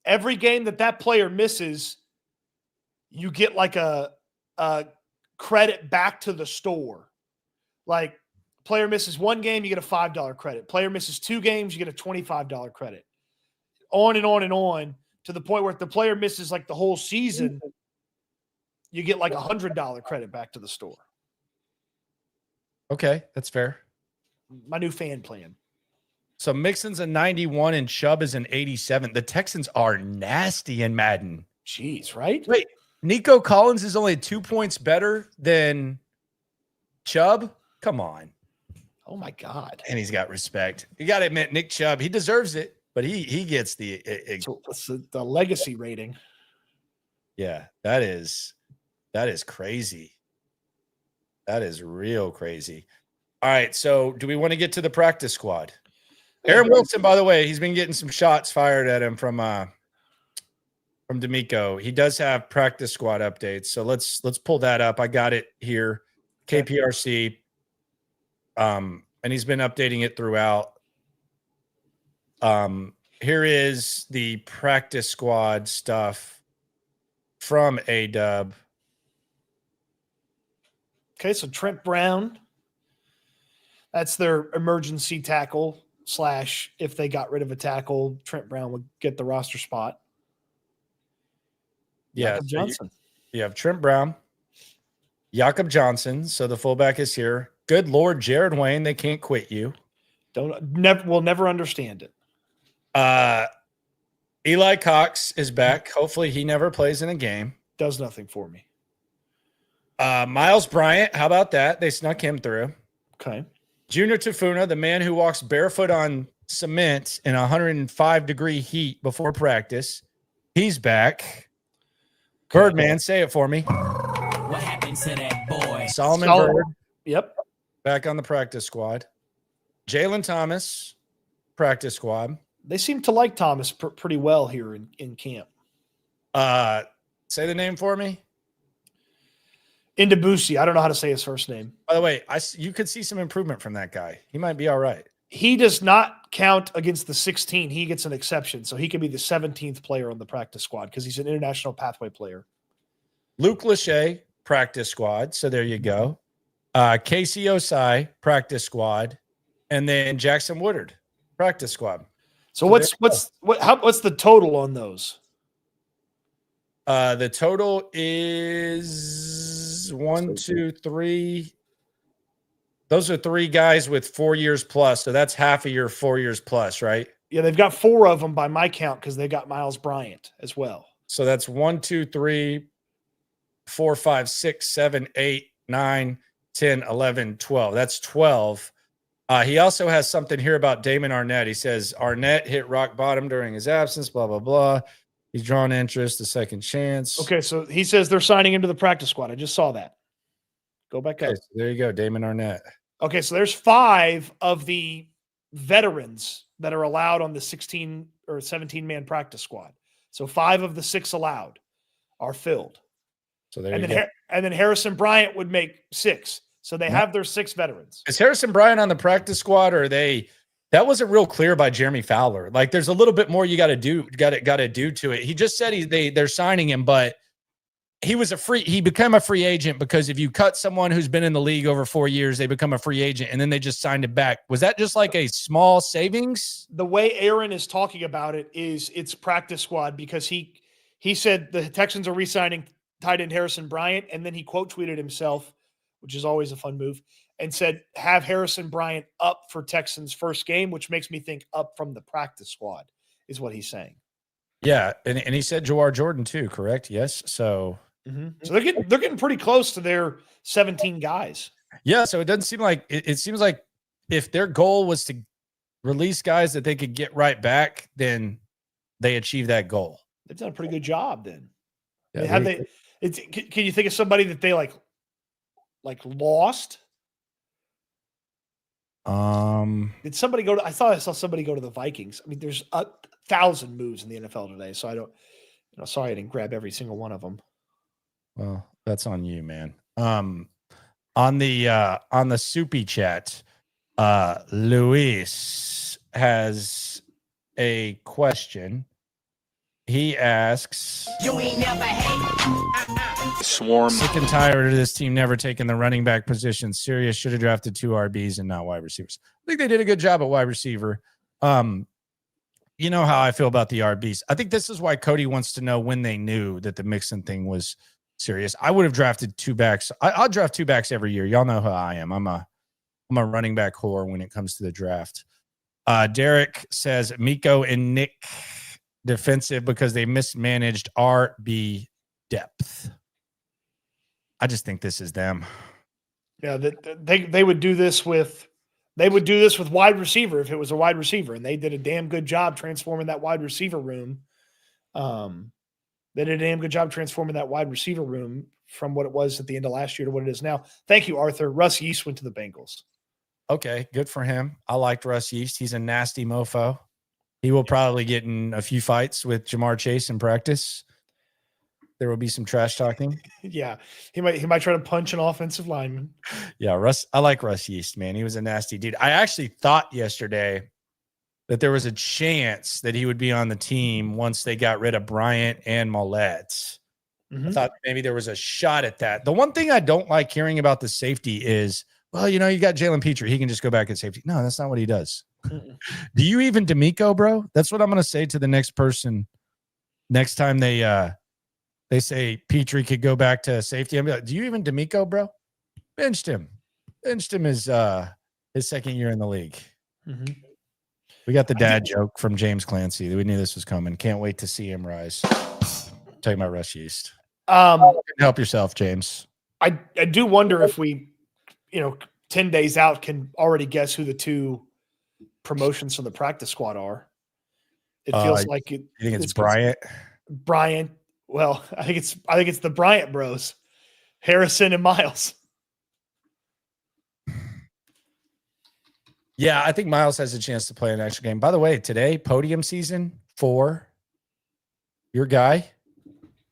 Every game that player misses, you get like a credit back to the store. Like, player misses 1 game, you get a $5 credit. Player misses 2 games, you get a $25 credit. On and on and on, to the point where if the player misses like the whole season, you get like a $100 credit back to the store. Okay, that's fair. My new fan plan. So Mixon's a 91 and Chubb is an 87. The Texans are nasty in Madden. Jeez, right? Wait, Nico Collins is only 2 points better than Chubb? Come on. Oh my God. And he's got respect. You got to admit, Nick Chubb, he deserves it, but he gets the So what's the legacy rating? yeah, that is crazy. That is real crazy. All right, so do we want to get to the practice squad? Aaron Wilson, by the way, he's been getting some shots fired at him from DeMeco. He does have practice squad updates, so let's pull that up. I got it here, KPRC, and he's been updating it throughout. Here is the practice squad stuff from A-Dub. Okay, so Trent Brown, that's their emergency tackle / if they got rid of a tackle, Trent Brown would get the roster spot. Yeah, Jacob Johnson. You have Trent Brown, Jakob Johnson. So the fullback is here. Good Lord, Jared Wayne. They can't quit you. We'll never understand it. Eli Cox is back. Hopefully he never plays in a game. Does nothing for me. Miles Bryant, how about that? They snuck him through. Okay. Junior Tafuna, the man who walks barefoot on cement in 105-degree heat before practice. He's back. Birdman, say it for me. What happened to that boy? Solomon Bird, Yep. back on the practice squad. Jalen Thomas, practice squad. They seem to like Thomas pretty well here in camp. Say the name for me. Indabusi. I don't know how to say his first name. By the way, you could see some improvement from that guy. He might be all right. He does not count against the 16. He gets an exception. So he can be the 17th player on the practice squad because he's an international pathway player. Luke Lachey, practice squad. So there you go. Casey Osai, practice squad. And then Jackson Woodard, practice squad. So what's the total on those? The total is 1, 2, 3. Those are 3 guys with 4 years plus. So that's half of your 4 years plus, right? Yeah, they've got 4 of them by my count because they got Miles Bryant as well. So that's 1, 2, 3, 4, 5, 6, 7, 8, 9, 10, 11, 12. That's 12. He also has something here about Damon Arnett. He says Arnett hit rock bottom during his absence, blah, blah, blah. He's drawn interest, a second chance. Okay, so he says they're signing him to the practice squad. I just saw that. Go back up. Okay, so there you go, Damon Arnett. Okay, so there's 5 of the veterans that are allowed on the 16 or 17-man practice squad. So 5 of the 6 allowed are filled. So there And you then go. and then Harrison Bryant would make 6. So they have their 6 veterans. Is Harrison Bryant on the practice squad, or are they? That wasn't real clear by Jeremy Fowler. Like, there's a little bit more you got to do to it. He just said they're signing him, but he became a free agent because if you cut someone who's been in the league over 4 years, they become a free agent, and then they just signed it back. Was that just like a small savings? The way Aaron is talking about it is it's practice squad because he said the Texans are re-signing tight end Harrison Bryant, and then he quote tweeted himself, which is always a fun move, and said, have Harrison Bryant up for Texans' first game, which makes me think up from the practice squad is what he's saying. Yeah, and he said Jawar Jordan too, correct? Yes. So So they're getting pretty close to their 17 guys. Yeah, so it doesn't seem like it seems like if their goal was to release guys that they could get right back, then they achieve that goal. They've done a pretty good job then. Yeah, Have they? Can you think of somebody that they like lost? Did somebody go to? I thought I saw somebody go to the Vikings. I mean, there's 1,000 moves in the NFL today, so I don't. Sorry, I didn't grab every single one of them. Well, that's on you, man. On the soupy chat, Luis has a question. He asks, You ain't never hate. Swarm. sick and tired of this team never taking the running back position. Sirius should have drafted 2 RBs and not wide receivers. I think they did a good job at wide receiver. You know how I feel about the RBs. I think this is why Cody wants to know when they knew that the Mixon thing was serious. I would have drafted 2 backs. I'll draft 2 backs every year. Y'all know who I am. I'm a running back whore when it comes to the draft. Derek says Miko and Nick defensive because they mismanaged RB depth. I just think this is them. Yeah, they would do this with wide receiver if it was a wide receiver, and they did a damn good job transforming that wide receiver room. They did a damn good job transforming that wide receiver room from what it was at the end of last year to what it is now. Thank you, Arthur. Russ Yeast went to the Bengals. Okay, good for him. I liked Russ Yeast. He's a nasty mofo. He will probably get in a few fights with Jamar Chase in practice. There will be some trash talking. Yeah, he might try to punch an offensive lineman. Yeah, Russ. I like Russ Yeast, man. He was a nasty dude. I actually thought yesterday that there was a chance that he would be on the team once they got rid of Bryant and Mollett. I thought maybe there was a shot at that. The one thing I don't like hearing about the safety is, well, you got Jalen Petrie. He can just go back at safety. No, that's not what he does. Do you even DeMeco, bro? That's what I'm going to say to the next person. Next time they say Petrie could go back to safety, I'm like, do you even DeMeco, bro? Benched him his second year in the league. We got the dad joke from James Clancy. We knew this was coming. Can't wait to see him rise. Talking about Russ Yeast. Help yourself, James. I do wonder if we, 10 days out can already guess who the 2 promotions from the practice squad are. It feels like it. You think it's Bryant? Bryant. Well, I think it's the Bryant bros, Harrison and Miles. Yeah, I think Miles has a chance to play an extra game. By the way, today, podium season for your guy,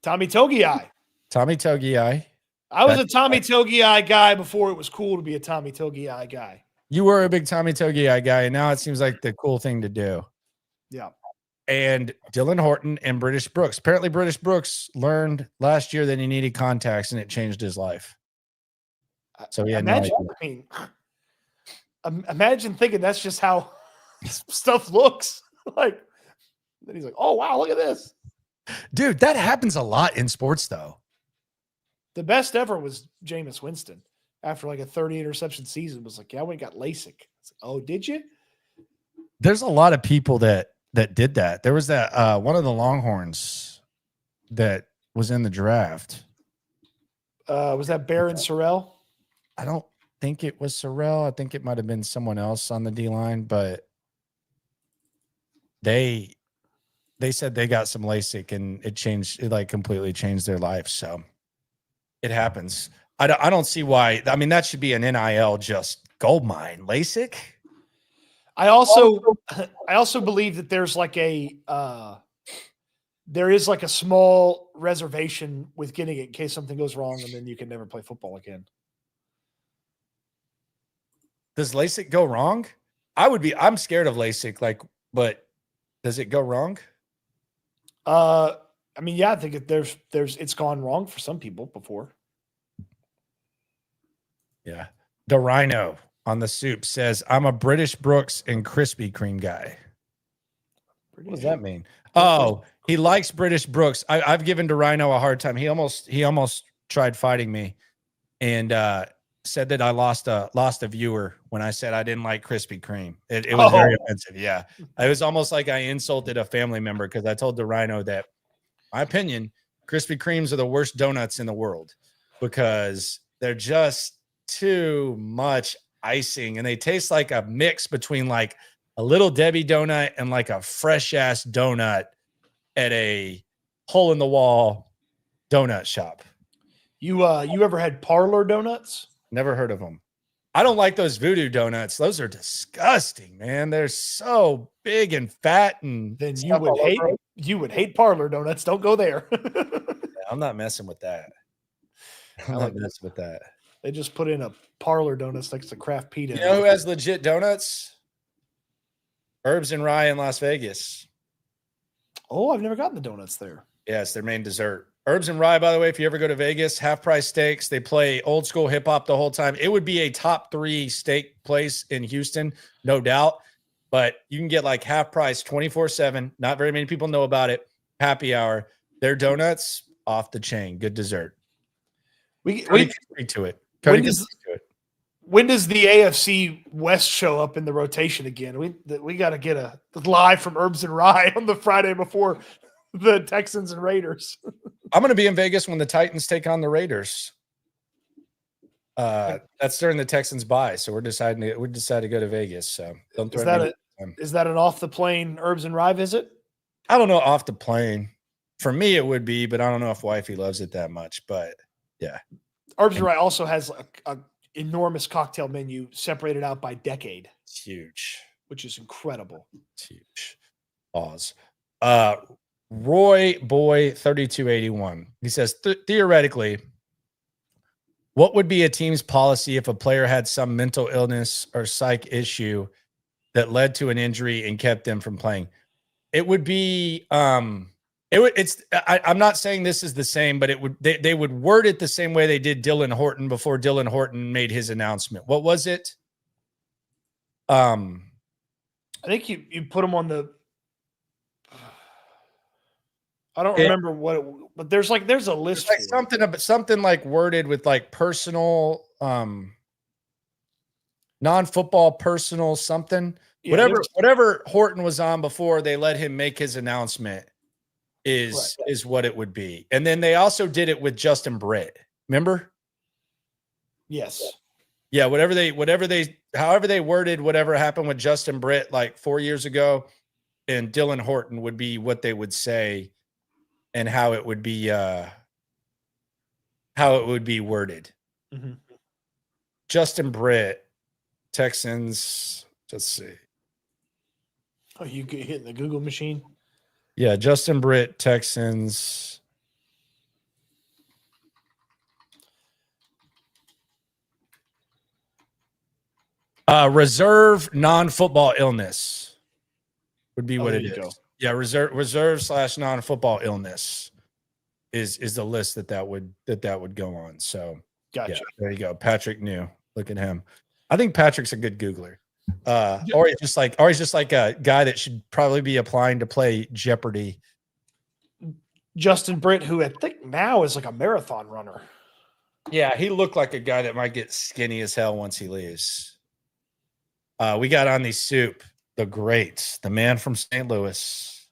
Tommy Togiai. Tommy Togiai. I was a Tommy Togiai guy before it was cool to be a Tommy Togiai guy. You were a big Tommy Togiai guy, and now it seems like the cool thing to do. Yeah. And Dylan Horton and British Brooks. Apparently, British Brooks learned last year that he needed contacts, and it changed his life. So he had no idea. Imagine thinking that's just how stuff looks. Then he's like, oh, wow, look at this. Dude, that happens a lot in sports, though. The best ever was Jameis Winston. After a 30 interception season, was like, yeah, we got LASIK. Like, oh, did you? There's a lot of people that did that. There was that one of the Longhorns that was in the draft. Was that Baron Sorrell? I don't think it was Sorrell. I think it might have been someone else on the D-line, but they said they got some LASIK and it completely changed their life. So it happens. I don't see why. I mean, that should be an NIL just gold mine. LASIK. I also believe that there's there is a small reservation with getting it in case something goes wrong and then you can never play football again. Does LASIK go wrong? I'm scared of LASIK, but does it go wrong? I think it's gone wrong for some people before. Yeah. The Rhino on the soup says, I'm a British Brooks and Krispy Kreme guy. What does that mean? Oh, he likes British Brooks. I've given DeRhino a hard time. He almost tried fighting me and said that I lost a viewer when I said I didn't like Krispy Kreme. It was very offensive. Yeah. It was almost like I insulted a family member because I told DeRhino that my opinion, Krispy Kremes are the worst donuts in the world because they're just too much icing, and they taste like a mix between like a Little Debbie donut and like a fresh ass donut at a hole in the wall donut shop. You ever had Parlor donuts? Never heard of them. I don't like those voodoo donuts. Those are disgusting, man. They're so big and fat, and Then stuff all over 'em. you would hate Parlor donuts. Don't go there. Yeah, I'm not messing with that. I'm not messing with that. They just put in a Parlor donuts next to Kraft Pita. You know who has legit donuts? Herbs and Rye in Las Vegas. Oh, I've never gotten the donuts there. Yeah, it's their main dessert. Herbs and Rye, by the way, if you ever go to Vegas, half price steaks. They play old school hip hop the whole time. It would be a top 3 steak place in Houston, no doubt. But you can get like half price 24/7. Not very many people know about it. Happy hour. Their donuts off the chain. Good dessert. We to it. When does the AFC West show up in the rotation again? We got to get a live from Herbs and Rye on the Friday before the Texans and Raiders. I'm going to be in Vegas when the Titans take on the Raiders. That's during the Texans bye, so we decided to go to Vegas. So don't Is that an off the plane Herbs and Rye visit? I don't know, off the plane. For me, it would be, but I don't know if wifey loves it that much. But yeah, Herbs and Rye also has a enormous cocktail menu separated out by decade. It's huge, which is incredible. It's huge. Pause. Roy Boy 3281. He says theoretically, what would be a team's policy if a player had some mental illness or psych issue that led to an injury and kept them from playing? It would be I'm not saying this is the same, but they would word it the same way they did Dylan Horton before Dylan Horton made his announcement. What was it? I think you put him on the I don't remember but there's a list. Like something like worded with like personal, non-football personal something. Yeah, whatever Horton was on before they let him make his announcement is what it would be. And then they also did it with Justin Britt. Remember? Yes. Yeah. However they worded whatever happened with Justin Britt like 4 years ago, and Dylan Horton would be what they would say. And how it would be worded. Mm-hmm. Justin Britt, Texans. Let's see. Oh, you hitting the Google machine? Yeah, Justin Britt, Texans. Reserve non-football illness would be what it is. Go. Yeah, reserve / non-football illness is the list that would go on. So gotcha. Yeah, there you go. Patrick knew. Look at him. I think Patrick's a good Googler. Or he's just like a guy that should probably be applying to play Jeopardy. Justin Britt, who I think now is like a marathon runner. Yeah, he looked like a guy that might get skinny as hell once he leaves. We got on the soup. The great, the man from St. Louis,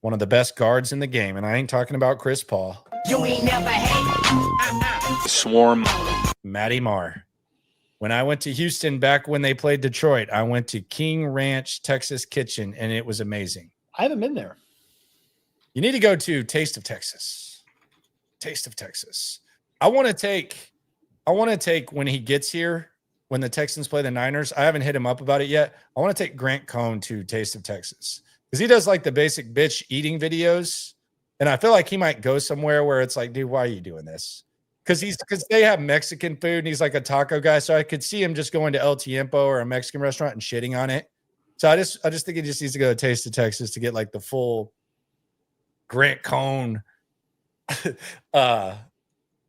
one of the best guards in the game, and I ain't talking about Chris Paul. You ain't never hate. Swarm. Matty Marr. When I went to Houston back when they played Detroit, I went to King Ranch Texas Kitchen, and it was amazing. I haven't been there. You need to go to Taste of Texas. Taste of Texas. I want to take when he gets here. When the Texans play the Niners, I haven't hit him up about it yet. I want to take Grant Cohn to Taste of Texas because he does like the basic bitch eating videos. And I feel like he might go somewhere where it's like, dude, why are you doing this? Because they have Mexican food and he's like a taco guy. So I could see him just going to El Tiempo or a Mexican restaurant and shitting on it. So I just think he just needs to go to Taste of Texas to get like the full Grant Cohn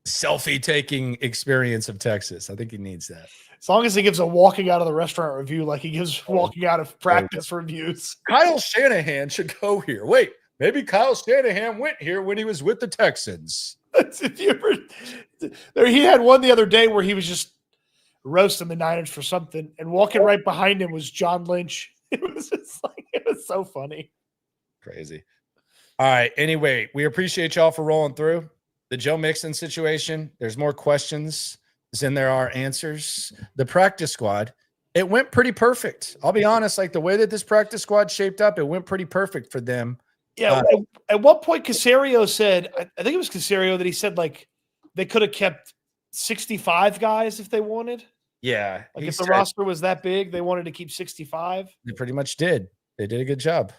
selfie taking experience of Texas. I think he needs that. As long as he gives a walking out of the restaurant review like he gives walking out of practice reviews. Kyle Shanahan should go here. Wait, maybe Kyle Shanahan went here when he was with the Texans. He had one the other day where he was just roasting the Niners for something, and walking right behind him was John Lynch. It was so funny. Crazy. All right. Anyway, we appreciate y'all for rolling through the Joe Mixon situation. There's more questions than there are answers. The practice squad, it went pretty perfect. I'll be honest, like the way that this practice squad shaped up, it went pretty perfect for them. Yeah. At what point Cacerio said, I think it was Cacerio that he said like they could have kept 65 guys if they wanted. Yeah. Like if the roster was that big, they wanted to keep 65. They pretty much did. They did a good job.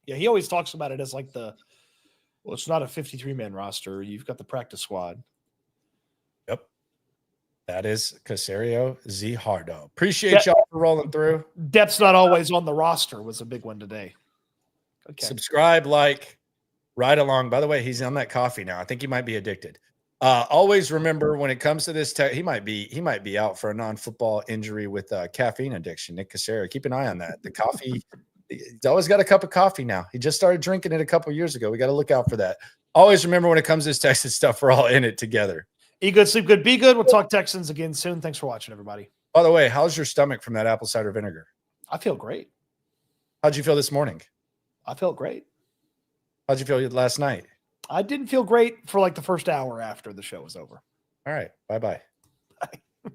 Yeah, he always talks about it as like it's not a 53-man roster. You've got the practice squad. Yep. That is Cacerio Zihardo. Appreciate y'all for rolling through. Depth's not always on the roster was a big one today. Okay. Subscribe, like, ride along. By the way, he's on that coffee now. I think he might be addicted. Always remember when it comes to this, he might be out for a non-football injury with caffeine addiction. Nick Caserio, keep an eye on that. The coffee, he's always got a cup of coffee now. He just started drinking it a couple years ago. We got to look out for that. Always remember when it comes to this Texas stuff, we're all in it together. Eat good, sleep good, be good. We'll talk Texans again soon. Thanks for watching, everybody. By the way, how's your stomach from that apple cider vinegar? I feel great. How'd you feel this morning? I felt great. How'd you feel last night? I didn't feel great for like the first hour after the show was over. All right. Bye-bye. Bye.